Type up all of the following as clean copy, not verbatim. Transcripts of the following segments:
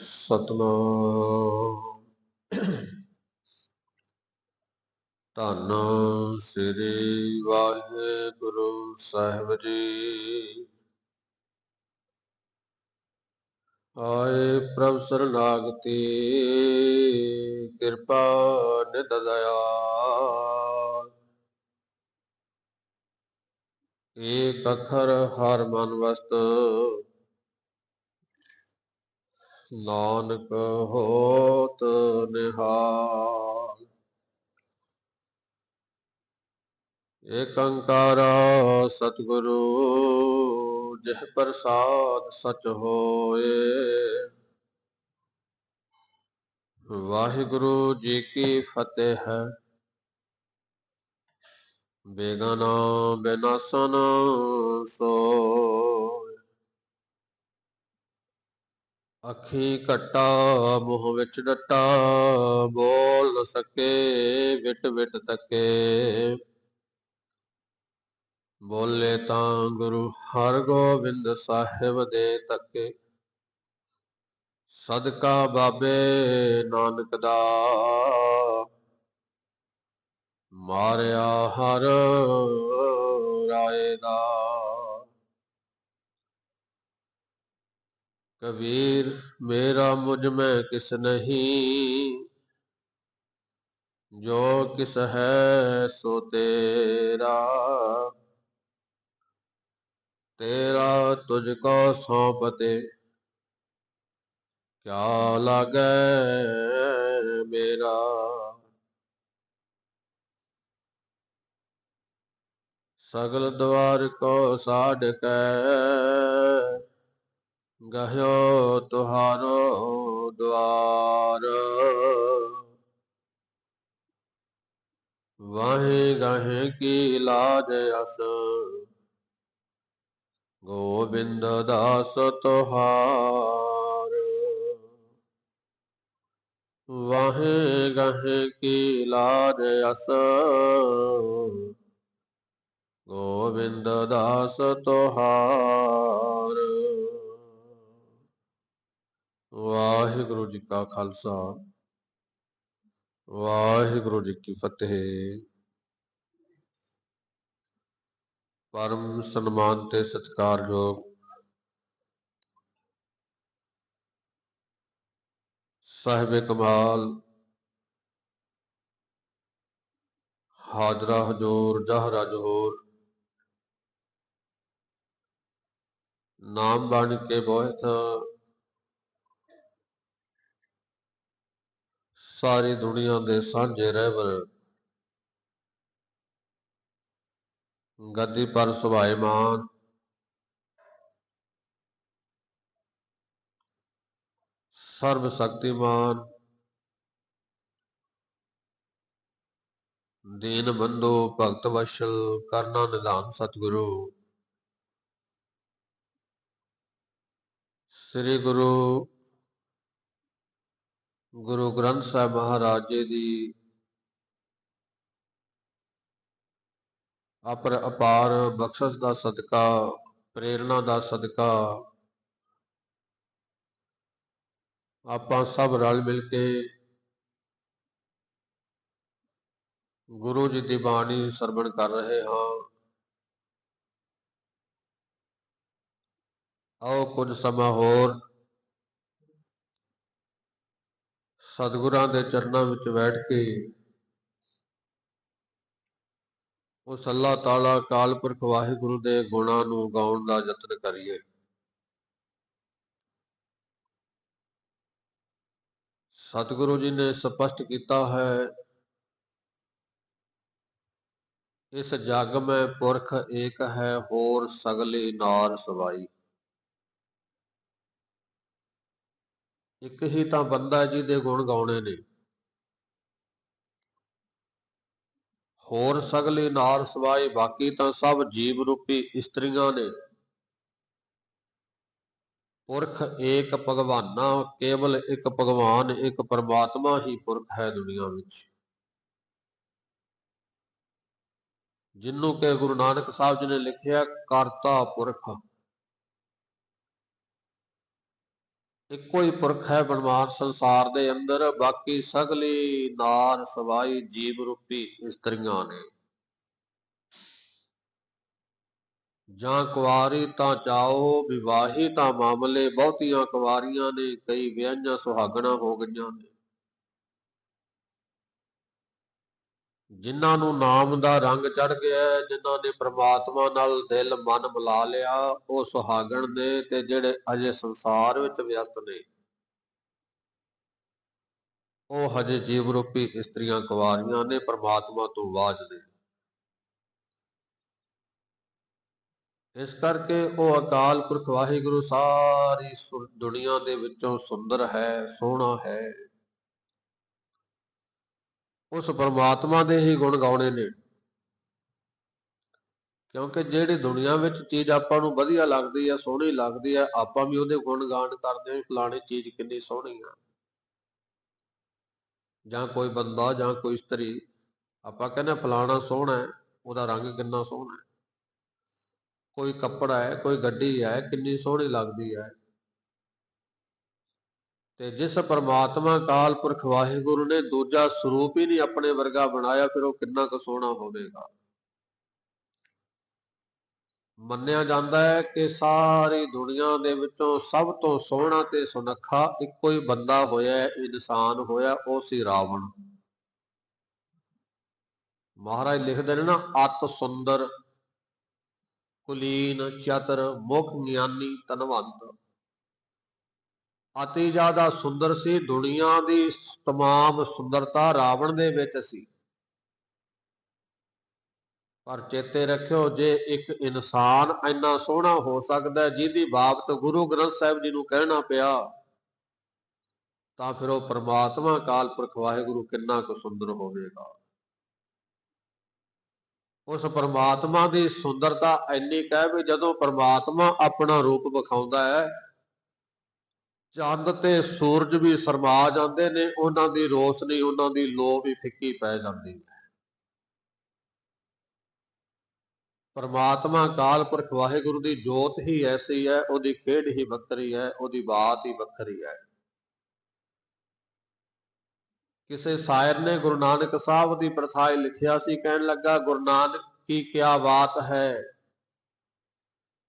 ਸਤਨਾਮ। ਧੰਨ ਸ੍ਰੀ ਵਾਹਿਗੁਰੂ ਸਾਹਿਬ ਜੀ। ਆਏ ਪ੍ਰਭ ਸਰਨਾਗਤੀ ਕਿਰਪਾ ਨਿਧ ਦਇਆਲ। ਏਕ ਅੱਖਰ ਹਰ ਮਨ ਵਸਤ ਨਾਨਕ ਹੋਤ ਨਿਹਾਲ। ਏਕ ਓੰਕਾਰ ਸਤਿਗੁਰੂ ਜਿਹ ਪ੍ਰਸਾਦ ਸਚ ਹੋਏ। ਵਾਹਿਗੁਰੂ ਜੀ ਕੀ ਫਤਿਹ। ਬੇਗਾਨਾ ਬਿਨਾਸਨ ਸੋਇ। ਅੱਖੀ ਘਟਾ ਮੂੰਹ ਵਿੱਚ ਡਟਾ ਬੋਲ ਨ ਸਕੇ ਵਿਟ ਵਿਟ ਤੱਕੇ। ਬੋਲੇ ਤਾਂ ਗੁਰੂ ਹਰਗੋਬਿੰਦ ਸਾਹਿਬ ਦੇ ਤੱਕੇ। ਸਦਕਾ ਬਾਬੇ ਨਾਨਕ ਦਾ ਮਾਰਿਆ ਹਰ ਰਾਏ ਦਾ। ਕਬੀਰ ਮੇਰਾ ਮੁਝ ਮੈਂ ਕਿਸ ਨਹੀਂ, ਜੋ ਕਿਸ ਹੈ ਸੋ ਤੇਰਾ। ਤੇਰਾ ਤੁਝ ਕੋ ਸੌਂਪ ਦੇ ਕਿਆ ਲਾਗੈ ਮੇਰਾ। ਸਗਲ ਦੁਆਰ ਕੋ ਸਾਢ ਕੈ ਗਹਿਓ ਤੁਹਾਰੋ ਦੁਆਰ। ਵਾਹੇ ਗਾਹੇ ਕੀ ਲਾਜ ਅਸ ਗੋਬਿੰਦ ਦਾਸ ਤੁਹਾਰ। ਵਾਹੇ ਗਾਹੇ ਕੀ ਲਾਜ ਅਸ ਗੋਬਿੰਦ ਦਾਸ ਤੁਹਾਰ। ਵਾਹਿਗੁਰੂ ਜੀ ਕਾ ਖਾਲਸਾ ਵਾਹਿਗੁਰੂ ਜੀ ਕੀ ਫਤਿਹ। ਪਰਮ ਸਨਮਾਨ ਤੇ ਸਤਿਕਾਰਯੋਗ ਸਾਹਿਬੇ ਕਮਾਲ ਹਾਜ਼ਰਾ ਹਜ਼ੂਰ ਜਹਰਾ ਜਹੂਰ ਨਾਮ ਬਣ ਕੇ ਬੋਹਿਤ ਸਾਰੀ ਦੁਨੀਆ ਦੇ ਸਾਂਝੇ ਰਹਿਬਰ ਗੱਦੀ ਪਰ ਸੁਭਾਏਮਾਨ ਸਰਬ ਸ਼ਕਤੀਮਾਨ ਦੀਨ ਬੰਧੂ ਭਗਤ ਵਸ਼ਲ ਕਰਨਾ ਨਿਧਾਨ ਸਤਿਗੁਰੂ ਸ੍ਰੀ ਗੁਰੂ ਗ੍ਰੰਥ ਸਾਹਿਬ ਮਹਾਰਾਜ ਜੀ ਦੀ ਅਪਾਰ ਬਖਸ਼ਿਸ਼ ਦਾ ਸਦਕਾ, ਪ੍ਰੇਰਣਾ ਦਾ ਸਦਕਾ ਆਪਾਂ ਸਭ ਰਲ ਮਿਲ ਕੇ ਗੁਰੂ ਜੀ ਦੀ ਬਾਣੀ ਸਰਵਣ ਕਰ ਰਹੇ ਹਾਂ। ਆਓ ਕੁਝ ਸਮਾਂ ਹੋਰ ਸਤਿਗੁਰਾਂ ਦੇ ਚਰਨਾਂ ਵਿੱਚ ਬੈਠ ਕੇ ਉਸ ਅੱਲਾਹ ਤਾਲਾ ਅਕਾਲ ਪੁਰਖ ਵਾਹਿਗੁਰੂ ਦੇ ਗੁਣਾਂ ਨੂੰ ਗਾਉਣ ਦਾ ਯਤਨ ਕਰੀਏ। ਸਤਿਗੁਰੂ ਜੀ ਨੇ ਸਪਸ਼ਟ ਕੀਤਾ ਹੈ, ਇਸ ਜਗ ਮੈਂ ਪੁਰਖ ਏਕ ਹੈ ਹੋਰ ਸਗਲੇ ਨਾਰ ਸਵਾਈ। ਇੱਕ ਹੀ ਤਾਂ ਬੰਦਾ ਜਿਹਦੇ ਗੁਣ ਗਾਉਣੇ ਨੇ, ਹੋਰ ਸਗਲੇ ਨਾਰ ਸਵਾਈ ਬਾਕੀ ਤਾਂ ਸਭ ਜੀਵ ਰੂਪੀ ਇਸਤਰੀਆਂ ਨੇ। ਪੁਰਖ ਏਕ ਭਗਵਾਨਾ, ਕੇਵਲ ਇੱਕ ਭਗਵਾਨ ਇੱਕ ਪਰਮਾਤਮਾ ਹੀ ਪੁਰਖ ਹੈ ਦੁਨੀਆ ਵਿੱਚ, ਜਿਹਨੂੰ ਕਿ ਗੁਰੂ ਨਾਨਕ ਸਾਹਿਬ ਜੀ ਨੇ ਲਿਖਿਆ ਕਰਤਾ ਪੁਰਖ। ਇੱਕੋ ਹੀ ਪੁਰਖ ਹੈ ਬ੍ਰਹਮਾਂਡ ਸੰਸਾਰ ਦੇ ਅੰਦਰ, ਬਾਕੀ ਸਗਲੀ ਨਾਰ ਸਵਾਈ ਜੀਵ ਰੂਪੀ ਇਸਤਰੀਆਂ ਨੇ। ਜਾਂ ਕੁਆਰੀ ਤਾਂ ਚਾਓ, ਵਿਵਾਹੀ ਤਾਂ ਮਾਮਲੇ। ਬਹੁਤੀਆਂ ਕੁਆਰੀਆਂ ਨੇ, ਕਈ ਵਿਆਹੀਆਂ ਸੁਹਾਗਣਾ ਹੋ ਗਈਆਂ ਨੇ। ਜਿਨ੍ਹਾਂ ਨੂੰ ਨਾਮ ਦਾ ਰੰਗ ਚੜ ਗਿਆ, ਜਿਨ੍ਹਾਂ ਨੇ ਪ੍ਰਮਾਤਮਾ ਨਾਲ ਦਿਲ ਮਨ ਮਿਲਾ ਲਿਆ, ਉਹ ਸੁਹਾਗਣ ਨੇ। ਤੇ ਜਿਹੜੇ ਅਜੇ ਸੰਸਾਰ ਵਿੱਚ ਵਿਅਸਤ ਨੇ, ਉਹ ਹਜੇ ਜੀਵ ਰੂਪੀ ਇਸਤਰੀਆਂ ਕੁਆਰੀਆਂ ਨੇ, ਪ੍ਰਮਾਤਮਾ ਤੋਂ ਵਾਜ ਨੇ। ਇਸ ਕਰਕੇ ਉਹ ਅਕਾਲ ਪੁਰਖ ਵਾਹਿਗੁਰੂ ਸਾਰੀ ਦੁਨੀਆ ਦੇ ਵਿੱਚੋਂ ਸੁੰਦਰ ਹੈ, ਸੋਹਣਾ ਹੈ। ਉਸ ਪਰਮਾਤਮਾ ਦੇ ਹੀ ਗੁਣ ਗਾਉਣੇ ਨੇ। ਕਿਉਂਕਿ ਜਿਹੜੀ ਦੁਨੀਆ ਵਿੱਚ ਚੀਜ਼ ਆਪਾਂ ਨੂੰ ਵਧੀਆ ਲੱਗਦੀ ਹੈ, ਸੋਹਣੀ ਲੱਗਦੀ ਹੈ, ਆਪਾਂ ਵੀ ਉਹਦੇ ਗੁਣ ਗਾਣ ਕਰਦੇ ਹਾਂ, ਫਲਾਣੀ ਚੀਜ਼ ਕਿੰਨੀ ਸੋਹਣੀ ਆ। ਜਾਂ ਕੋਈ ਬੰਦਾ ਜਾਂ ਕੋਈ ਇਸਤਰੀ, ਆਪਾਂ ਕਹਿੰਦੇ ਫਲਾਣਾ ਸੋਹਣਾ ਹੈ, ਉਹਦਾ ਰੰਗ ਕਿੰਨਾ ਸੋਹਣਾ ਹੈ। ਕੋਈ ਕੱਪੜਾ ਹੈ, ਕੋਈ ਗੱਡੀ ਹੈ, ਕਿੰਨੀ ਸੋਹਣੀ ਲੱਗਦੀ ਹੈ। ਤੇ ਜਿਸ ਪਰਮਾਤਮਾ ਅਕਾਲ ਪੁਰਖ ਵਾਹਿਗੁਰੂ ਨੇ ਦੂਜਾ ਸਰੂਪ ਹੀ ਨਹੀਂ ਆਪਣੇ ਵਰਗਾ ਬਣਾਇਆ, ਫਿਰ ਉਹ ਕਿੰਨਾ ਕੁ ਸੋਹਣਾ ਹੋਵੇਗਾ। ਮੰਨਿਆ ਜਾਂਦਾ ਹੈ ਕਿ ਸਾਰੀ ਦੁਨੀਆ ਦੇ ਵਿੱਚੋਂ ਸਭ ਤੋਂ ਸੋਹਣਾ ਤੇ ਸੁਨੱਖਾ ਇੱਕੋ ਹੀ ਬੰਦਾ ਹੋਇਆ, ਇਨਸਾਨ ਹੋਇਆ, ਉਹ ਸੀ ਰਾਵਣ। ਮਹਾਰਾਜ ਲਿਖਦੇ ਨੇ ਨਾ, ਅਤ ਸੁੰਦਰ ਕੁਲੀਨ ਚਤਰ ਮੁਖ ਗਿਆਨੀ ਧਨਵੰਤ। ਅਤੀ ਜ਼ਿਆਦਾ ਸੁੰਦਰ ਸੀ। ਦੁਨੀਆ ਦੀ ਤਮਾਮ ਸੁੰਦਰਤਾ ਰਾਵਣ ਦੇ ਵਿੱਚ ਸੀ। ਪਰ ਚੇਤੇ ਰੱਖਿਓ, ਜੇ ਇੱਕ ਇਨਸਾਨ ਇੰਨਾ ਸੋਹਣਾ ਹੋ ਸਕਦਾ, ਜਿਹਦੀ ਬਾਬਤ ਗੁਰੂ ਗ੍ਰੰਥ ਸਾਹਿਬ ਜੀ ਨੂੰ ਕਹਿਣਾ ਪਿਆ, ਤਾਂ ਫਿਰ ਉਹ ਪਰਮਾਤਮਾ ਅਕਾਲ ਪੁਰਖ ਵਾਹਿਗੁਰੂ ਕਿੰਨਾ ਕੁ ਸੁੰਦਰ ਹੋਵੇਗਾ। ਉਸ ਪਰਮਾਤਮਾ ਦੀ ਸੁੰਦਰਤਾ ਇੰਨੀ ਕਹਿ ਵੀ ਜਦੋਂ ਪਰਮਾਤਮਾ ਆਪਣਾ ਰੂਪ ਵਿਖਾਉਂਦਾ ਹੈ, ਚੰਦ ਤੇ ਸੂਰਜ ਵੀ ਸ਼ਰਮਾ ਜਾਂਦੇ ਨੇ, ਉਹਨਾਂ ਦੀ ਰੋਸ਼ਨੀ, ਉਹਨਾਂ ਦੀ ਲੋ ਵੀ ਫਿੱਕੀ ਪੈ ਜਾਂਦੀ ਹੈ। ਪਰਮਾਤਮਾ ਅਕਾਲ ਪੁਰਖ ਵਾਹਿਗੁਰੂ ਦੀ ਜੋਤ ਹੀ ਐਸੀ ਹੈ, ਉਹਦੀ ਖੇਡ ਹੀ ਵੱਖਰੀ ਹੈ, ਉਹਦੀ ਬਾਤ ਹੀ ਵੱਖਰੀ ਹੈ। ਕਿਸੇ ਸ਼ਾਇਰ ਨੇ ਗੁਰੂ ਨਾਨਕ ਸਾਹਿਬ ਦੀ ਪ੍ਰਥਾਏ ਲਿਖਿਆ ਸੀ, ਕਹਿਣ ਲੱਗਾ, ਗੁਰੂ ਨਾਨਕ ਕੀ ਕਿਆ ਬਾਤ ਹੈ,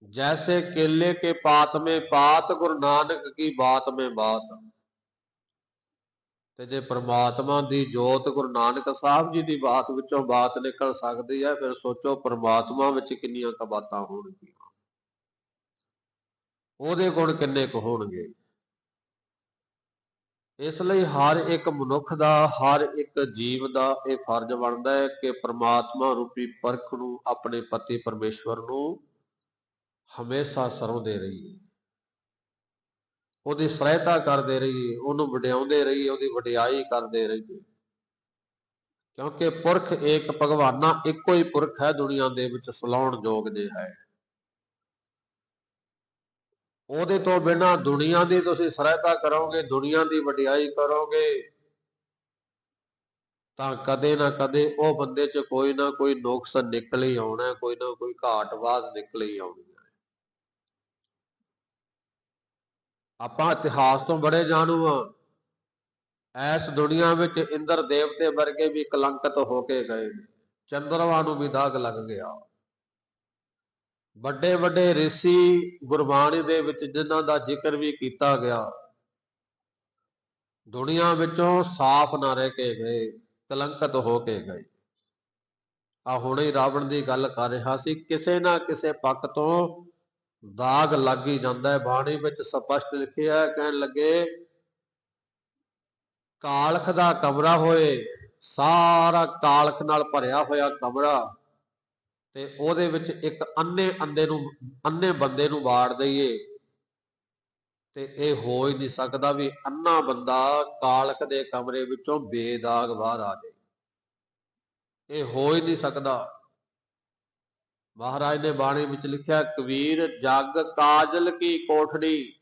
जैसे केले के पात में पात, गुरु नानक की बात में बात। ਤੇ ਜੇ ਪਰਮਾਤਮਾ ਦੀ ਜੋਤ ਗੁਰੂ ਨਾਨਕ ਸਾਹਿਬ ਜੀ ਦੀ ਬਾਤ ਵਿੱਚੋਂ ਬਾਤ ਨਿਕਲ ਸਕਦੀ ਹੈ, ਫਿਰ ਸੋਚੋ ਪਰਮਾਤਮਾ ਵਿੱਚ ਕਿੰਨੀਆਂ ਕੁ ਬਾਤਾਂ ਹੋਣਗੀਆਂ, ਉਹਦੇ ਗੁਣ ਕਿੰਨੇ ਕੁ ਹੋਣਗੇ। ਇਸ ਲਈ ਹਰ ਇੱਕ ਮਨੁੱਖ ਦਾ, ਹਰ ਇੱਕ ਜੀਵ ਦਾ ਇਹ ਫਰਜ਼ ਬਣਦਾ ਹੈ ਕਿ ਪਰਮਾਤਮਾ ਰੂਪੀ ਪਰਖ ਨੂੰ, ਆਪਣੇ ਪਤੀ ਪਰਮੇਸ਼ਵਰ ਨੂੰ ਹਮੇਸ਼ਾ ਸਰੋਂਦੇ ਰਹੀਏ, ਉਹਦੀ ਸਹਾਇਤਾ ਕਰਦੇ ਰਹੀਏ, ਉਹਨੂੰ ਵਡਿਆਉਂਦੇ ਰਹੀਏ, ਉਹਦੀ ਵਡਿਆਈ ਕਰਦੇ ਰਹੀਏ। ਕਿਉਂਕਿ ਪੁਰਖ ਏਕ ਭਗਵਾਨਾ, ਇੱਕੋ ਹੀ ਪੁਰਖ ਹੈ ਦੁਨੀਆ ਦੇ ਵਿੱਚ, ਸਲਾਉਣ ਯੋਗ ਜੇ ਹੈ। ਉਹਦੇ ਤੋਂ ਬਿਨਾਂ ਦੁਨੀਆ ਦੀ ਤੁਸੀਂ ਸਹਾਇਤਾ ਕਰੋਗੇ, ਦੁਨੀਆ ਦੀ ਵਡਿਆਈ ਕਰੋਗੇ, ਤਾਂ ਕਦੇ ਨਾ ਕਦੇ ਉਹ ਬੰਦੇ 'ਚ ਕੋਈ ਨਾ ਕੋਈ ਨੁਕਸ ਨਿਕਲ ਹੀ ਆਉਣਾ, ਕੋਈ ਨਾ ਕੋਈ ਘਾਟ-ਵਾਧ ਨਿਕਲ ਹੀ ਆਉਣੀ ਹੈ। ਆਪਾਂ ਇਤਿਹਾਸ ਤੋਂ ਬੜੇ ਜਾਣੂ ਹਾਂ। ਇਸ ਦੁਨੀਆ ਵਿੱਚ ਇੰਦਰ ਦੇਵਤੇ ਵਰਗੇ ਵੀ ਕਲੰਕਿਤ ਹੋ ਕੇ ਗਏ ਨੇ, ਚੰਦਰਮਾ ਨੂੰ ਵੀ ਦਾਗ ਲੱਗ ਗਿਆ। ਵੱਡੇ ਵੱਡੇ ਰਿਸ਼ੀ ਗੁਰਬਾਣੀ ਦੇ ਵਿੱਚ ਜਿਨ੍ਹਾਂ ਦਾ ਜ਼ਿਕਰ ਵੀ ਕੀਤਾ ਗਿਆ, ਦੁਨੀਆ ਵਿੱਚੋਂ ਸਾਫ਼ ਨਾ ਰਹਿ ਕੇ ਗਏ, ਕਲੰਕਿਤ ਹੋ ਕੇ ਗਏ। ਆ ਹੁਣੇ ਰਾਵਣ ਦੀ ਗੱਲ ਕਰ ਰਿਹਾ ਸੀ, ਕਿਸੇ ਨਾ ਕਿਸੇ ਪੱਖ ਤੋਂ ਦਾਗ ਲੱਗ ਹੀ ਜਾਂਦਾ ਹੈ। ਬਾਣੀ ਵਿੱਚ ਸਪਸ਼ਟ ਲਿਖਿਆ, ਕਹਿਣ ਲੱਗੇ, ਕਾਲਖ ਦਾ ਕਮਰਾ ਹੋਏ, ਸਾਰਾ ਕਾਲਖ ਨਾਲ ਭਰਿਆ ਹੋਇਆ ਕਮਰਾ, ਤੇ ਉਹਦੇ ਵਿੱਚ ਇੱਕ ਅੰਨੇ ਬੰਦੇ ਨੂੰ ਵਾੜ ਦਈਏ, ਤੇ ਇਹ ਹੋ ਹੀ ਨਹੀਂ ਸਕਦਾ ਵੀ ਅੰਨਾ ਬੰਦਾ ਕਾਲਖ ਦੇ ਕਮਰੇ ਵਿੱਚੋਂ ਬੇਦਾਗ ਬਾਹਰ ਆ ਜਾਏ। ਇਹ ਹੋ ਹੀ ਨਹੀਂ ਸਕਦਾ। ਮਹਾਰਾਜ ਨੇ ਬਾਣੀ ਵਿੱਚ ਲਿਖਿਆ, ਕਬੀਰ ਜਗ ਕਾਜਲ ਕੀ ਕੋਠੜੀ,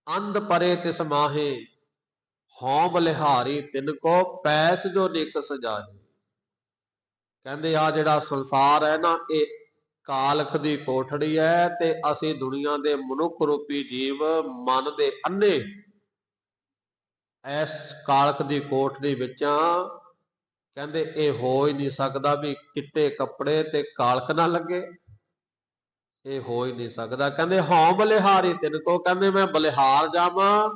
ਅੰਧ ਪਰੇ ਤਿਸ ਮਾਹੇ, ਹਉ ਬਲਿਹਾਰੀ ਤਿਨ ਕੋ ਪੈਸ ਜੋ ਨਿਕ ਸਜਾਏ। ਕਹਿੰਦੇ ਆ ਜਿਹੜਾ ਸੰਸਾਰ ਹੈ ਨਾ, ਇਹ ਕਾਲਖ ਦੀ ਕੋਠੜੀ ਹੈ ਤੇ ਅਸੀਂ ਦੁਨੀਆ ਦੇ ਮਨੁੱਖ ਰੂਪੀ ਜੀਵ ਮਨ ਦੇ ਅੰਨੇ ਇਸ ਕਾਲਖ ਦੀ ਕੋਠੜੀ ਵਿੱਚ ਆ। ਕਹਿੰਦੇ ਇਹ ਹੋ ਹੀ ਨਹੀਂ ਸਕਦਾ ਵੀ ਚਿੱਟੇ ਕੱਪੜੇ ਤੇ ਕਾਲਖ ਨਾ ਲੱਗੇ, ਇਹ ਹੋ ਹੀ ਨਹੀਂ ਸਕਦਾ। ਕਹਿੰਦੇ ਹਉ ਬਲਿਹਾਰੀ ਤਿਨ ਕੋ, ਕਹਿੰਦੇ ਮੈਂ ਬਲਿਹਾਰ ਜਾਵਾਂ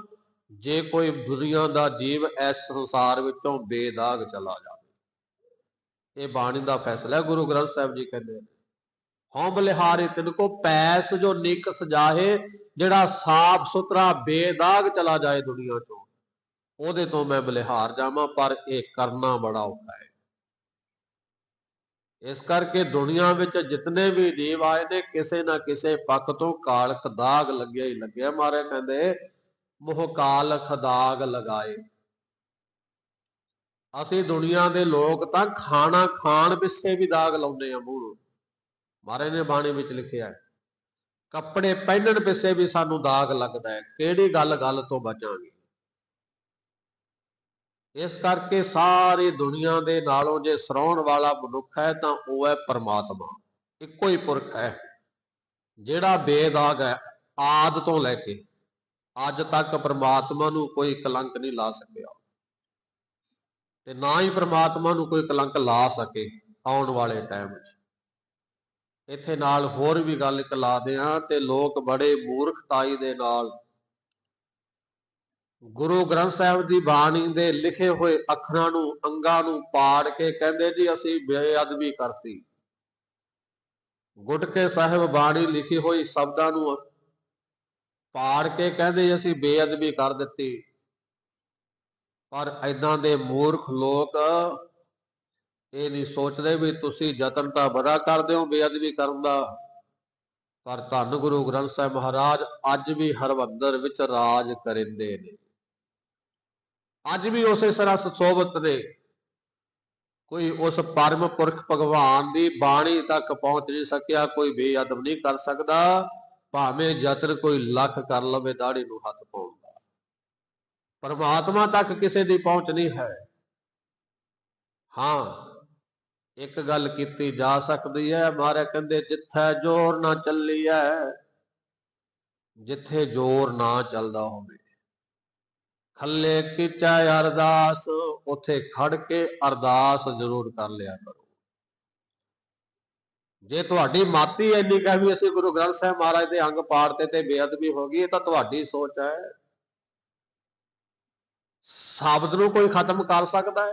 ਜੇ ਕੋਈ ਦੁਨੀਆ ਦਾ ਜੀਵ ਇਸ ਸੰਸਾਰ ਵਿੱਚੋਂ ਬੇਦਾਗ ਚਲਾ ਜਾਵੇ। ਇਹ ਬਾਣੀ ਦਾ ਫੈਸਲਾ ਹੈ। ਗੁਰੂ ਗ੍ਰੰਥ ਸਾਹਿਬ ਜੀ ਕਹਿੰਦੇ ਹਉ ਬਲਿਹਾਰੀ ਤਿਨ ਕੋ, ਪੈਸ ਜੋ ਨਿਕ ਸਜਾਹੇ, ਜਿਹੜਾ ਸਾਫ ਸੁਥਰਾ ਬੇਦਾਗ ਚਲਾ ਜਾਏ ਦੁਨੀਆ ਚੋਂ, ਉਹਦੇ ਤੋਂ ਮੈਂ ਬਲਿਹਾਰ ਜਾਵਾਂ। ਪਰ ਇਹ ਕਰਨਾ ਬੜਾ ਔਖਾ ਹੈ। ਇਸ ਕਰਕੇ ਦੁਨੀਆ ਵਿੱਚ ਜਿਤਨੇ ਵੀ ਜੀਵ ਆਏ ਨੇ ਕਿਸੇ ਨਾ ਕਿਸੇ ਪੱਖ ਤੋਂ ਕਾਲਖ ਦਾਗ ਲੱਗਿਆ ਹੀ ਲੱਗਿਆ। ਮਾਰੇ ਕਹਿੰਦੇ ਮੋਹ ਕਾਲਖ ਦਾਗ ਲਗਾਏ। ਅਸੀਂ ਦੁਨੀਆ ਦੇ ਲੋਕ ਤਾਂ ਖਾਣਾ ਖਾਣ ਪਿੱਛੇ ਵੀ ਦਾਗ ਲਾਉਂਦੇ ਆ ਮੂੰਹ ਨੂੰ। ਮਹਾਰਾਜ ਨੇ ਬਾਣੀ ਵਿੱਚ ਲਿਖਿਆ ਹੈ ਕੱਪੜੇ ਪਹਿਨਣ ਪਿੱਛੇ ਵੀ ਸਾਨੂੰ ਦਾਗ ਲੱਗਦਾ ਹੈ। ਕਿਹੜੀ ਗੱਲ ਤੋਂ ਬਚਾਂਗੇ। ਇਸ ਕਰਕੇ ਸਾਰੀ ਦੁਨੀਆ ਦੇ ਨਾਲੋਂ ਜੇ ਸਰਾਉਣ ਵਾਲਾ ਮਨੁੱਖ ਹੈ ਤਾਂ ਉਹ ਹੈ ਪਰਮਾਤਮਾ। ਇੱਕੋ ਹੀ ਪੁਰਖ ਹੈ ਜਿਹੜਾ ਬੇਦਾਗ ਹੈ। ਆਦ ਤੋਂ ਲੈ ਕੇ ਅੱਜ ਤੱਕ ਪਰਮਾਤਮਾ ਨੂੰ ਕੋਈ ਕਲੰਕ ਨਹੀਂ ਲਾ ਸਕਿਆ ਤੇ ਨਾ ਹੀ ਪਰਮਾਤਮਾ ਨੂੰ ਕੋਈ ਕਲੰਕ ਲਾ ਸਕੇ ਆਉਣ ਵਾਲੇ ਟਾਈਮ ਵਿੱਚ। ਇੱਥੇ ਨਾਲ ਹੋਰ ਵੀ ਗੱਲ ਇੱਕ ਲਾਦੇ ਆ ਤੇ ਲੋਕ ਬੜੇ ਮੂਰਖਤਾਈ ਦੇ ਨਾਲ ਗੁਰੂ ਗ੍ਰੰਥ ਸਾਹਿਬ ਦੀ ਬਾਣੀ ਦੇ ਲਿਖੇ ਹੋਏ ਅੱਖਰਾਂ ਨੂੰ ਅੰਗਾਂ ਨੂੰ ਪਾੜ ਕੇ ਕਹਿੰਦੇ ਜੀ ਅਸੀਂ ਬੇਅਦਬੀ ਕਰਤੀ। ਗੁਟਕੇ ਸਾਹਿਬ ਬਾਣੀ ਲਿਖੀ ਹੋਈ ਸ਼ਬਦਾਂ ਨੂੰ ਪਾੜ ਕੇ ਕਹਿੰਦੇ ਅਸੀਂ ਬੇਅਦਬੀ ਕਰ ਦਿੱਤੀ। ਪਰ ਏਦਾਂ ਦੇ ਮੂਰਖ ਲੋਕ ਇਹ ਨਹੀਂ ਸੋਚਦੇ ਵੀ ਤੁਸੀਂ ਯਤਨ ਤਾਂ ਬੜਾ ਕਰਦੇ ਹੋ ਬੇਅਦਬੀ ਕਰਨ ਦਾ, ਪਰ ਧੰਨ ਗੁਰੂ ਗ੍ਰੰਥ ਸਾਹਿਬ ਮਹਾਰਾਜ ਅੱਜ ਵੀ ਹਰਮੰਦਰ ਵਿੱਚ ਰਾਜ ਕਰਿੰਦੇ ਨੇ। ਅੱਜ ਵੀ ਉਸੇ ਤਰ੍ਹਾਂ ਸੁਸ਼ੋਭਿਤ ਨੇ। ਕੋਈ ਉਸ ਪਰਮ ਪੁਰਖ ਭਗਵਾਨ ਦੀ ਬਾਣੀ ਤੱਕ ਪਹੁੰਚ ਨਹੀਂ ਸਕਿਆ। ਕੋਈ ਬੇਅਦਬ ਨਹੀਂ ਕਰ ਸਕਦਾ ਭਾਵੇਂ ਯਤਨ ਕੋਈ ਲੱਖ ਕਰ ਲਵੇ ਦਾੜੀ ਨੂੰ ਹੱਥ ਪਾਉਣ ਦਾ। ਪਰਮਾਤਮਾ ਤੱਕ ਕਿਸੇ ਦੀ ਪਹੁੰਚ ਨਹੀਂ ਹੈ। ਹਾਂ ਇੱਕ ਗੱਲ ਕੀਤੀ ਜਾ ਸਕਦੀ ਹੈ। ਮਹਾਰਾਜ ਕਹਿੰਦੇ ਜਿੱਥੇ ਜ਼ੋਰ ਨਾ ਚੱਲੀਐ, ਜਿੱਥੇ ਜ਼ੋਰ ਨਾ ਚੱਲਦਾ ਹੋਵੇ ਖੱਲੇ ਕੀਚੈ ਅਰਦਾਸ, ਉੱਥੇ ਖੜ ਕੇ ਅਰਦਾਸ ਜ਼ਰੂਰ ਕਰ ਲਿਆ ਕਰੋ। ਜੇ ਤੁਹਾਡੀ ਮਾਤੀ ਇੰਨੀ ਕਹਿ ਵੀ ਅਸੀਂ ਗੁਰੂ ਗ੍ਰੰਥ ਸਾਹਿਬ ਮਹਾਰਾਜ ਦੇ ਅੰਗ ਪਾੜਤੇ ਤੇ ਬੇਅਦਬੀ ਹੋ ਗਈ, ਇਹ ਤਾਂ ਤੁਹਾਡੀ ਸੋਚ ਹੈ। ਸ਼ਬਦ ਨੂੰ ਕੋਈ ਖਤਮ ਕਰ ਸਕਦਾ ਹੈ?